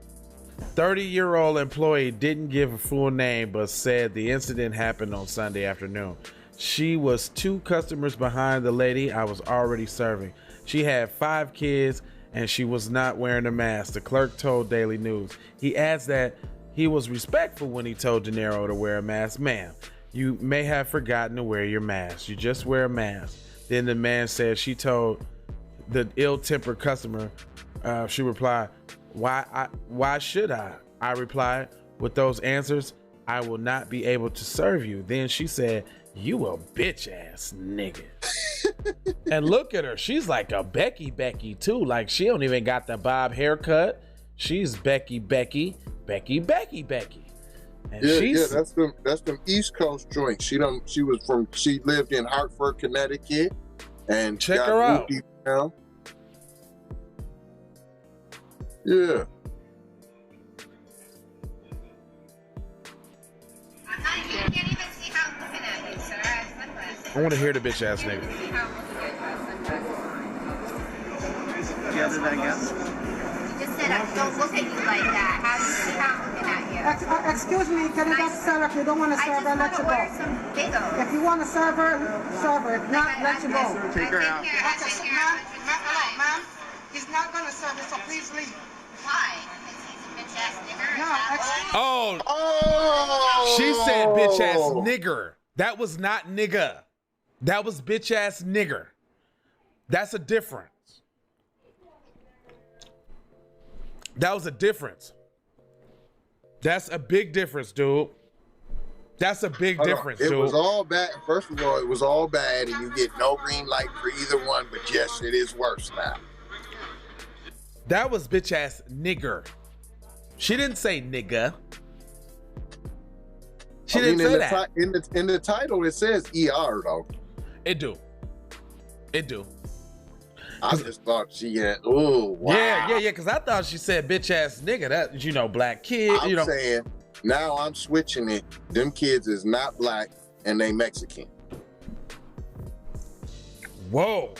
30-year-old employee didn't give a full name, but said the incident happened on Sunday afternoon. She was 2 customers behind the lady I was already serving. She had 5 kids and she was not wearing a mask, the clerk told Daily News. He adds that he was respectful when he told De Niro to wear a mask. Ma'am, you may have forgotten to wear your mask. You just wear a mask. Then the man said she told the ill-tempered customer, she replied, why should I? I replied, with those answers, I will not be able to serve you. Then she said, you a bitch ass nigga. And look at her. She's like a Becky too. Like she don't even got the bob haircut. She's Becky. And Yeah, that's them East Coast joints. She lived in Hartford, Connecticut, and check got her out. Now. Yeah. You can't even see how I'm looking at you, sir. I have sunglasses. I want to hear the bitch ass nigga. See how I'm looking at you. I have sunglasses. Yeah, did I guess? You just said I don't look at you like that. How do you see how I'm looking at you? Excuse me, can you just serve? If you don't want to I serve just her, let want you to order go. some bagels. If you want to serve her, serve her. If not, let you go. Take her out. I've been here hundreds of times. Ma'am, he's not going to serve you, so please leave. Why? Because he's a bitch ass nigger. Is No, that why? Oh, she said bitch ass nigger. That was not nigga. That was bitch ass nigger. That's a difference. That was a difference. That's a big difference, dude. That's a big difference, It dude. was all bad. First of all, it was all bad, and you get no green light for either one. But yes, it is worse now. That was bitch ass nigger. She didn't say nigga. She didn't say that. In the title, it says ER though. It do. I just thought she had. Oh, wow. Yeah. Because I thought she said bitch ass nigga. That black kid. I'm saying now I'm switching it. Them kids is not black and they Mexican. Whoa.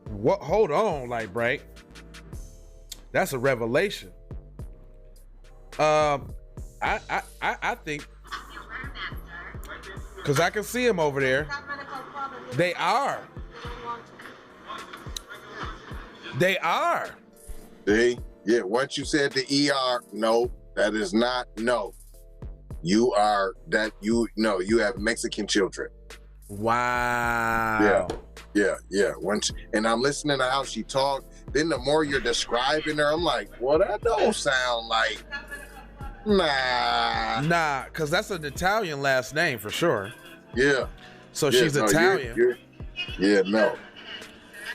What? Hold on, like break. That's a revelation. I think because I can see him over there. They are. They are. See? Yeah. Once you said the ER, no, that is not no. You are that you have Mexican children. Wow. Yeah. Once and I'm listening to how she talked. Then the more you're describing her, I'm like, well, that don't sound like. Nah, because that's an Italian last name for sure. Yeah. So she's Italian. No.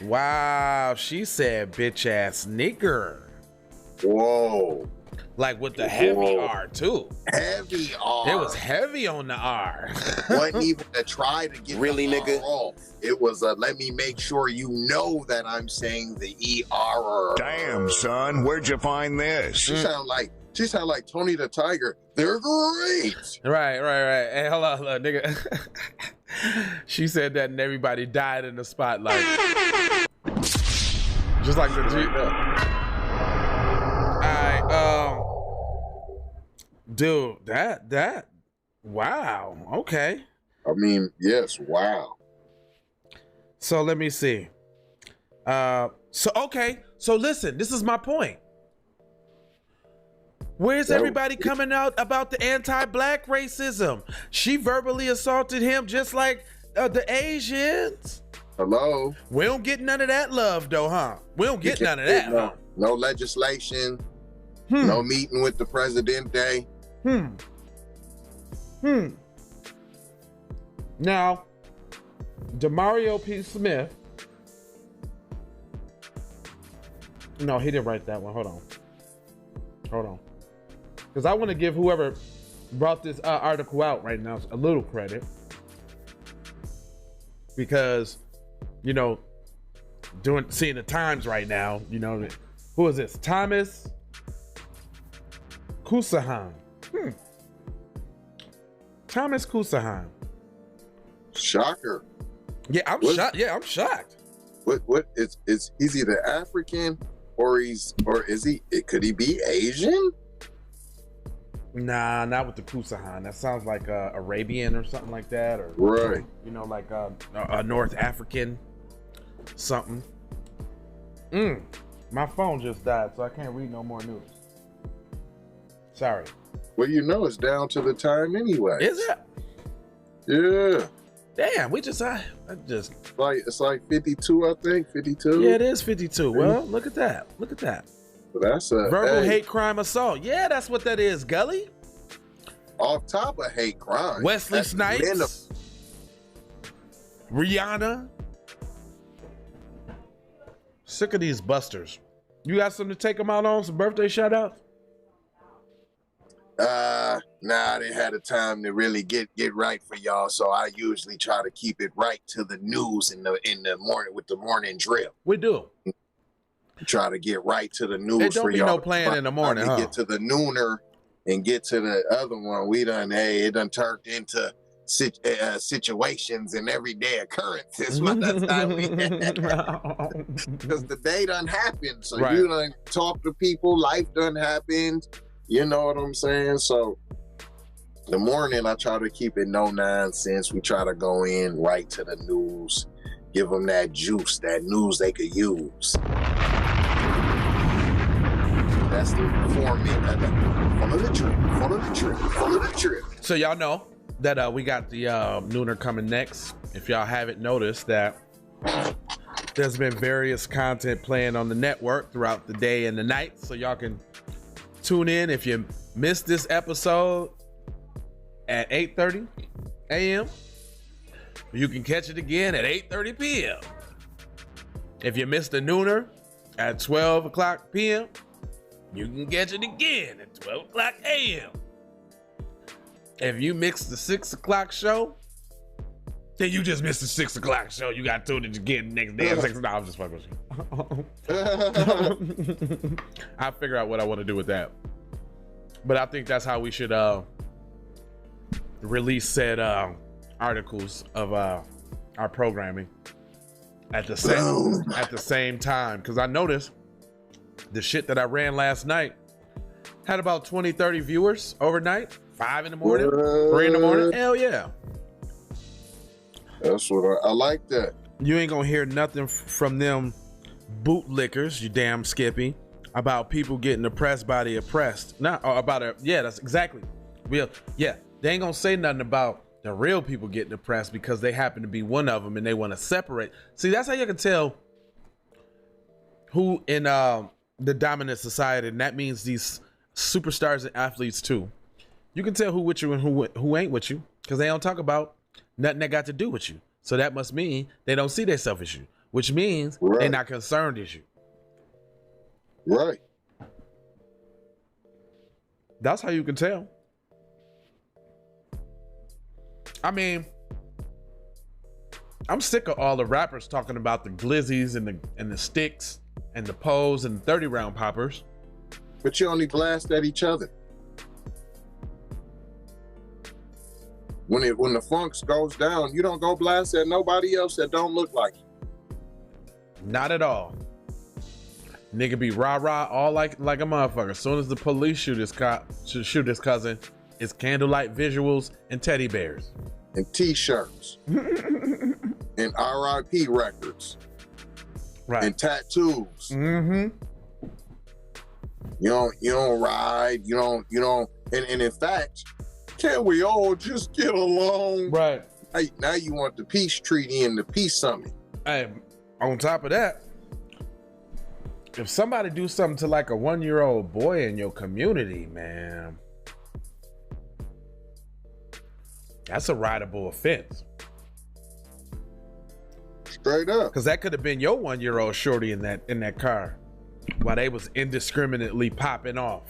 Wow, she said bitch ass nigger. Whoa. Like with the heavy R too. Heavy R. It was heavy on the R. Wasn't even to try to get really, the nigga. R off. It was let me make sure you know that I'm saying the ER. Damn, son, where'd you find this? She sound like Tony the Tiger. They're great. Right. Hey, hold on, nigga. She said that and everybody died in the spotlight. Just like the G. Alright, dude, that wow, okay. I mean, yes, wow. So let me see. So listen, this is my point. Where's everybody coming out about the anti-black racism? She verbally assaulted him just like the Asians. Hello? We don't get none of that love though, huh? We don't get none of that. Huh? No legislation. No meeting with the Presidente. Now, Demario P. Smith. No, he didn't write that one. Hold on. Because I want to give whoever brought this article out right now a little credit. Because, seeing the times right now, who is this? Thomas Kusahan. Thomas Kusahan. Shocker. Yeah, I'm shocked. Yeah, I'm shocked. What is he's either African or could he be Asian? Nah, not with the Kusahan. That sounds like Arabian or something like that, or right. Like a North African something. My phone just died, so I can't read no more news. Sorry. Well, it's down to the time anyway. Is it? Yeah. Damn, we just it's like 52, I think. 52. Yeah, it is 52. Well, look at that. So that's a verbal hate crime assault. Yeah, that's what that is, Gully. Off top of hate crime. Wesley Snipes. Rihanna. Sick of these busters. You got something to take them out on? Some birthday shout outs? Nah, they had a time to really get right for y'all, so I usually try to keep it right to the news in the morning with the morning drip. We do. Try to get right to the news for y'all. Don't be no playing in the morning, huh? Get to the nooner and get to the other one. It done turned into situations and everyday occurrences. That's how we because the day done happened, so right. You done talk to people. Life done happened. You know what I'm saying? So the morning, I try to keep it no nonsense. We try to go in right to the news, give them that juice, that news they could use. That's the format. Follow the trip. So y'all know that we got the Nooner coming next. If y'all haven't noticed that there's been various content playing on the network throughout the day and the night, so y'all can tune in if you missed this episode at 8:30 a.m. You can catch it again at 8:30 p.m. If you missed the Nooner at 12 o'clock p.m., you can catch it again at 12 o'clock a.m. If you mix the 6 o'clock show Then you just missed the 6 o'clock show. You got tuned in again next day at 6 o'clock. I'm just fucking with you. I'll figure out what I want to do with that. But I think that's how we should release said articles of our programming at the same time. Because I noticed the shit that I ran last night had about 20, 30 viewers overnight. 5 in the morning, 3 in the morning. Hell yeah. That's what I like that. You ain't gonna hear nothing from them bootlickers, you damn Skippy, about people getting oppressed by the oppressed. Yeah, that's exactly. They ain't gonna say nothing about the real people getting oppressed because they happen to be one of them and they want to separate. See, that's how you can tell who in the dominant society, and that means these superstars and athletes too. You can tell who with you and who ain't with you because they don't talk about nothing that got to do with you. So that must mean they don't see themselves as you, which means they're not concerned as you. Right. That's how you can tell. I mean, I'm sick of all the rappers talking about the glizzies and the sticks and the poles and the 30-round poppers. But you only blast at each other. When the funks goes down, you don't go blast at nobody else that don't look like you. Not at all. Nigga be rah-rah all like a motherfucker. As soon as the police shoot his cousin, it's candlelight visuals and teddy bears. And t-shirts. And RIP records. Right. And tattoos. Mm-hmm. You don't ride, you don't, and in fact, can't we all just get along? Right. Hey, now you want the peace treaty and the peace summit. Hey, on top of that, if somebody do something to like a 1-year-old boy in your community, man, that's a writable offense. Straight up. Because that could have been your 1-year-old shorty in that car while they was indiscriminately popping off.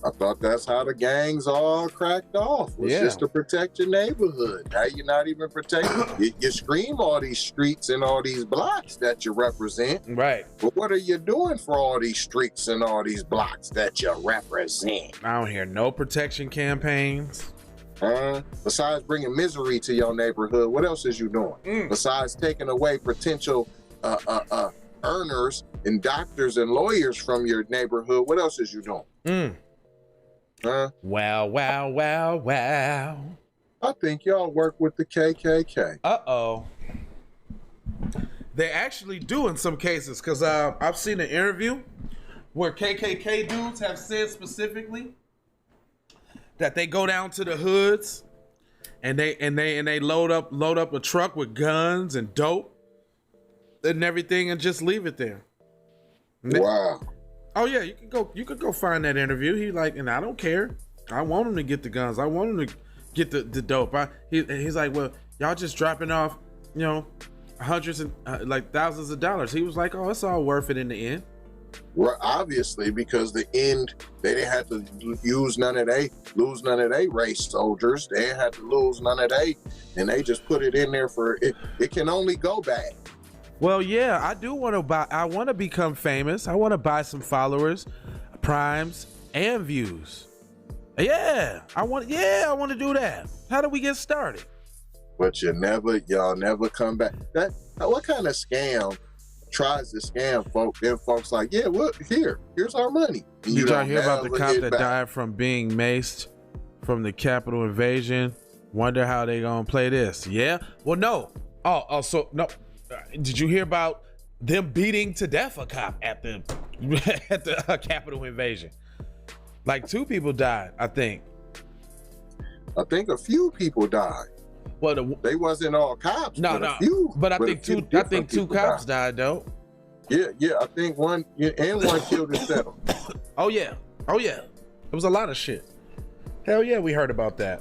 I thought that's how the gangs all cracked off. It was just to protect your neighborhood. Now you're not even protecting. You scream all these streets and all these blocks that you represent. Right. But what are you doing for all these streets and all these blocks that you represent? I don't hear no protection campaigns. Besides bringing misery to your neighborhood, what else is you doing? Besides taking away potential earners and doctors and lawyers from your neighborhood, what else is you doing? Wow. I think y'all work with the KKK. Uh-oh. They actually do in some cases, because I've seen an interview where KKK dudes have said specifically that they go down to the hoods and they load up a truck with guns and dope and everything and just leave it there. Wow. Oh yeah, you could go find that interview. He like, and I don't care. I want him to get the guns. I want him to get the dope. He's like, well, y'all just dropping off, hundreds and like thousands of dollars. He was like, oh, it's all worth it in the end. Well, obviously, because the end, they didn't have to lose none of they race soldiers. They didn't have to lose none of they, and they just put it in there for it. It can only go bad. Well, yeah, I do want to buy. I want to become famous. I want to buy some followers, primes, and views. Yeah, I want to do that. How do we get started? But y'all never come back. What kind of scam tries to scam folk? Then folks like, yeah, well, here's our money. And Did y'all hear about the cop that died from being maced from the Capitol invasion? Wonder how they gonna play this? Yeah. Well, no. So no. Did you hear about them beating to death a cop at the Capitol invasion? Like 2 people died, I think. I think a few people died. Well, they wasn't all cops. No. But I think 2 cops died though. Yeah. I think one killed himself. Oh yeah. It was a lot of shit. Hell yeah, we heard about that.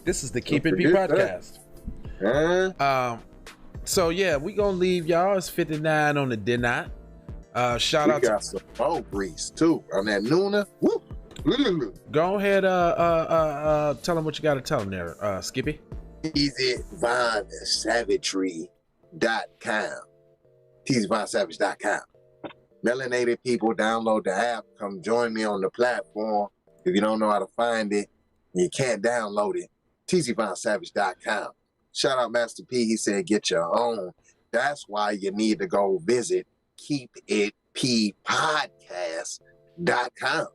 This is the Keep It P podcast. So yeah, we gonna leave y'all. It's 59 on the dinner. Shout out got some bone grease too on that Nuna. Woo. Go ahead, tell them what you gotta tell them there, Skippy. TeasyVonSavagery.com. TeasyVonSavage.com. Melanated people, download the app. Come join me on the platform. If you don't know how to find it, you can't download it. TeasyVonSavage.com. Shout out Master P. He said, get your own. That's why you need to go visit KeepItPodcast.com.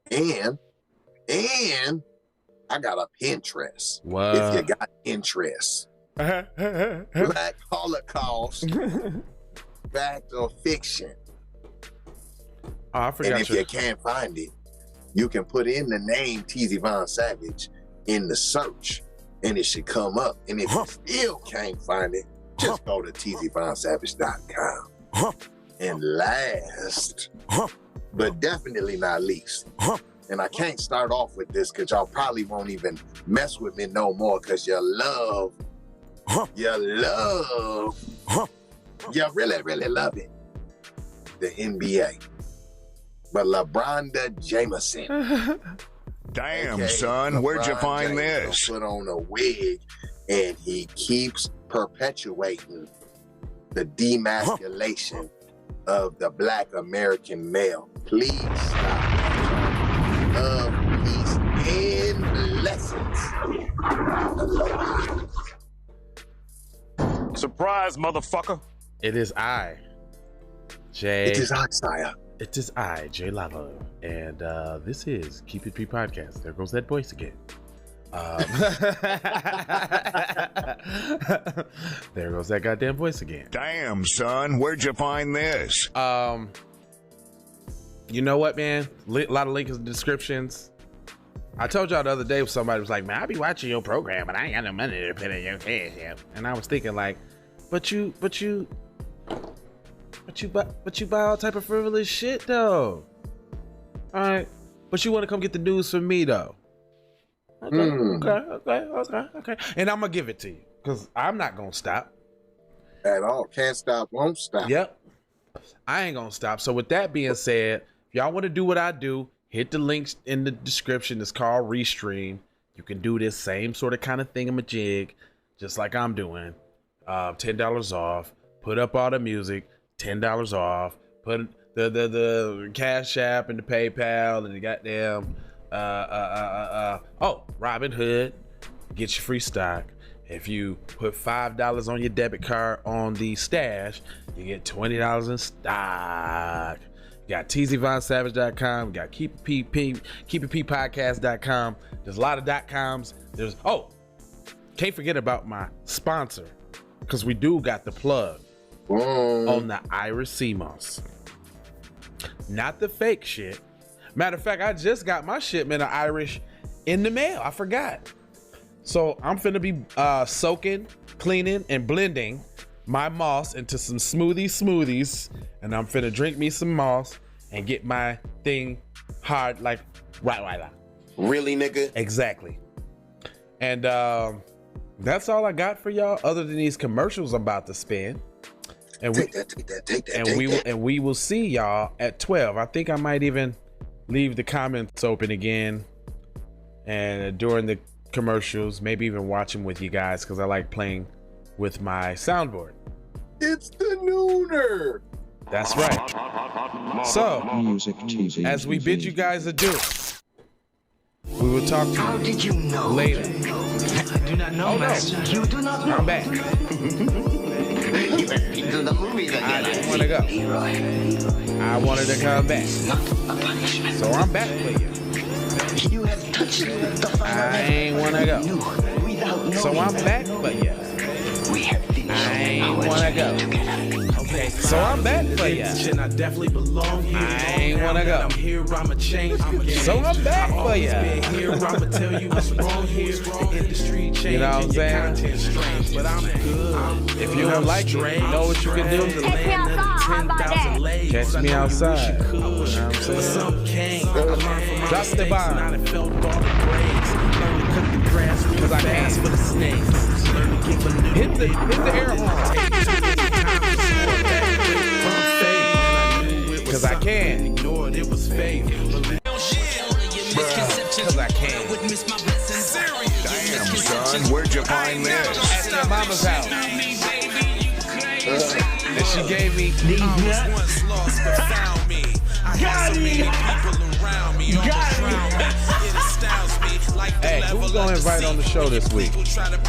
And I got a Pinterest. Wow. If you got interest. Black Holocaust. Fact or fiction. Oh, I forgot. And if you can't find it, you can put in the name Teasy Von Savage in the search, and it should come up. And if you still can't find it, just go to TeasyVonSavage.com. And last, but definitely not least, and I can't start off with this because y'all probably won't even mess with me no more because you really, really love it. The NBA. But LeBron Jameson. Damn, son, where'd you find Jameson this? Put on a wig, and he keeps perpetuating the demasculation of the Black American male. Please stop. Love, peace, and blessings. Aloha. Surprise, motherfucker. It is I, Jay. It is I, sire. It is I, Jay Lava, and this is Keep It P Podcast. There goes that voice again. There goes that goddamn voice again. Damn, son, where'd you find this? You know what, man? A lot of links in the descriptions. I told y'all the other day, somebody was like, man, I be watching your program, and I ain't got no money to put in your cash app. And I was thinking, like, but you buy all type of frivolous shit, though. All right, but you want to come get the news from me, though. Okay. And I'm gonna give it to you because I'm not gonna stop At all. Can't stop, won't stop. Yep, I ain't gonna stop. So with that being said, if y'all want to do what I do, hit the links in the description. It's called Restream. You can do this same sort of kind of thingamajig, just like I'm doing. $10 off. Put up all the music. $10 off. Put the Cash App and the PayPal and the goddamn Robin Hood. Get your free stock. If you put $5 on your debit card on the stash, you get $20 in stock. You got TeasyVonSavage.com. You got KeepItPodcast.com. There's a lot of .coms. Can't forget about my sponsor, because we do got the plug on the Irish SeaMoss. Not the fake shit. Matter of fact, I just got my shipment of Irish in the mail. I forgot. So I'm finna be soaking, cleaning, and blending my moss into some smoothies, and I'm finna drink me some moss and get my thing hard like right. Really, nigga? Exactly. And that's all I got for y'all, other than these commercials I'm about to spin. And Take that. we will see y'all at 12. I think I might even leave the comments open again, and during the commercials, maybe even watch them with you guys, because I like playing with my soundboard. It's the nooner. That's right. So, as we bid you guys adieu, we will talk to you later. I do not know, Master. You do not know. I'm back. You went into the movies again. I didn't want to go. I wanted to come back. Not a punishment. So I'm back for you. You have touched the final I ain't want to go. without So I'm back for you. We have finished I ain't want to go. Okay, So I'm back for you. And I definitely belong here. I ain't want to go. I'm here, I'ma change. So I'm back for you. Been here, I'ma tell you what's wrong here. The industry changing, You know what I'm saying? content strange, but I'm good. If you don't like it, you know what you can do. Catch me outside, how about that? Catch me outside. You know what I'm But saying? some came. I learned from my Drop the mistakes, bomb. and I done felt all the grades. Learn to cut the grass because I asked for the snakes. Learn to give a new Hit the air horn. Because I can. Ignored, it was fake. Because I can. Damn, son, where'd you you find this? At your mama's house. And she gave me These nuts. Once lost but found me. I had so many people around me, almost drowned me. It astounds me like the Hey, level who's gonna of invite on the show this week?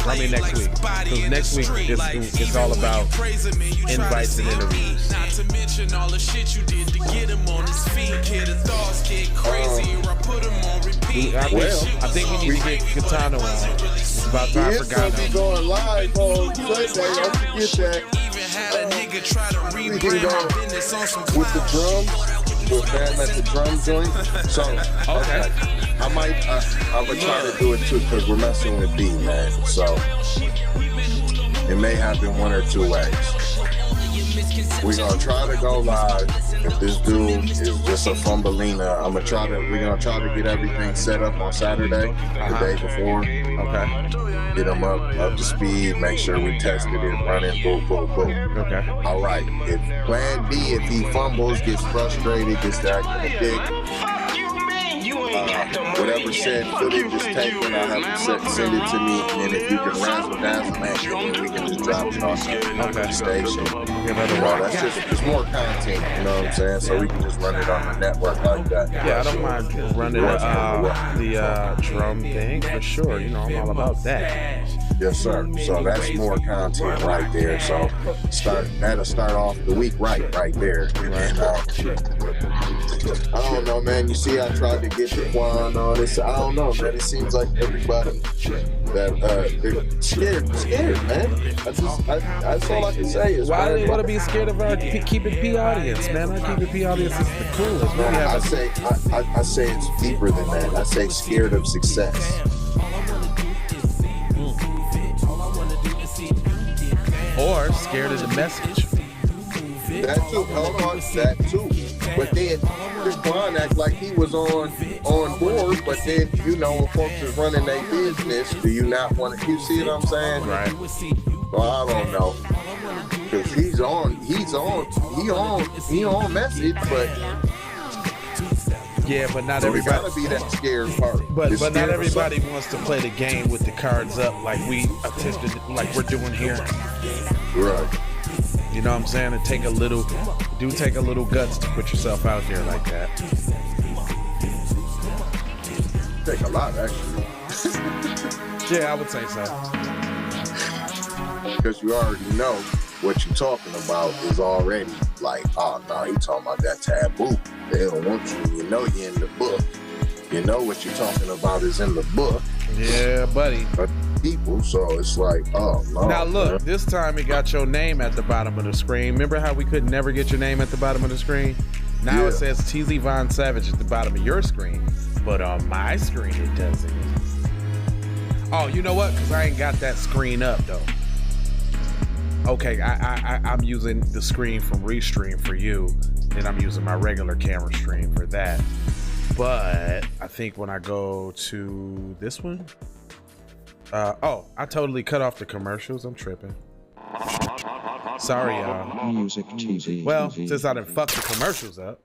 I mean next week. Because next week it's all about invites and interviews. Not to mention all the shit you did to get him on his feet. Kid, the thoughts get crazy or I put him on repeat. I think we need to get Katana on. It's about time for Gonna be Ghana. going live on Sunday. Don't forget that. Had a nigga try to We can rebrand go my business on some with the drums. We'll band at the drum joint. So, Okay. I'm gonna try to do it too because we're messing with B, man. So, it may happen one or two ways. We're gonna try to go live. If this dude is just a fumbleina, we're gonna try to get everything set up on Saturday, the day before. Okay. Get them up to speed, make sure we tested it, running, boom, boom, boom. Okay. All right. If plan B, if he fumbles, gets frustrated, gets to acting a dick, whatever said footage is taken, I'll have to send it to me, and then if you can razzle dazzle that shit, then we can just drop it on the station. Give it a rock. That's just it's more content, you know what I'm saying? So we can just run it on the network like that. Yeah, I don't mind running the drum thing for sure. You know, I'm all about that. Yes, sir. So that's more content right there. So that'll start off the week right there. And I don't know, man. You see, I tried to get the Quan on this. I don't know, man. It seems like everybody that they're scared, man. That's all I can say. Is Why do they want to be scared of our Keep It P audience, man? Our Keep It P audience is the coolest. We have I say it's deeper than that. I say scared of success. or scared of the message. That too. Hold on, that too. But then this Quan act like he was on board, but then you know when folks is running their business, do you not want to? You see what I'm saying? Right. Well, I don't know. Cause he on message, but yeah, but not so everybody. Gotta be that scared part. But not everybody wants to play the game with the cards up like we attempted, like we're doing here. Right. You know what I'm saying? It take a little guts to put yourself out there like that. Take a lot, actually. Yeah, I would say so. Because you already know what you're talking about is already like, oh no, you talking about that taboo. They don't want you. You know you're in the book. You know what you're talking about is in the book. Yeah, buddy. People, so it's like, oh no. Now look, this time it got your name at the bottom of the screen. Remember how we could never get your name at the bottom of the screen? Now it says TZ Von Savage at the bottom of your screen, but on my screen it doesn't. Oh, you know what? Because I ain't got that screen up though. Okay, I'm using the screen from Restream for you, and I'm using my regular camera screen for that. But I think when I go to this one, oh, I totally cut off the commercials. I'm tripping. Sorry, y'all. Music TV. Well, since I done fucked the commercials up,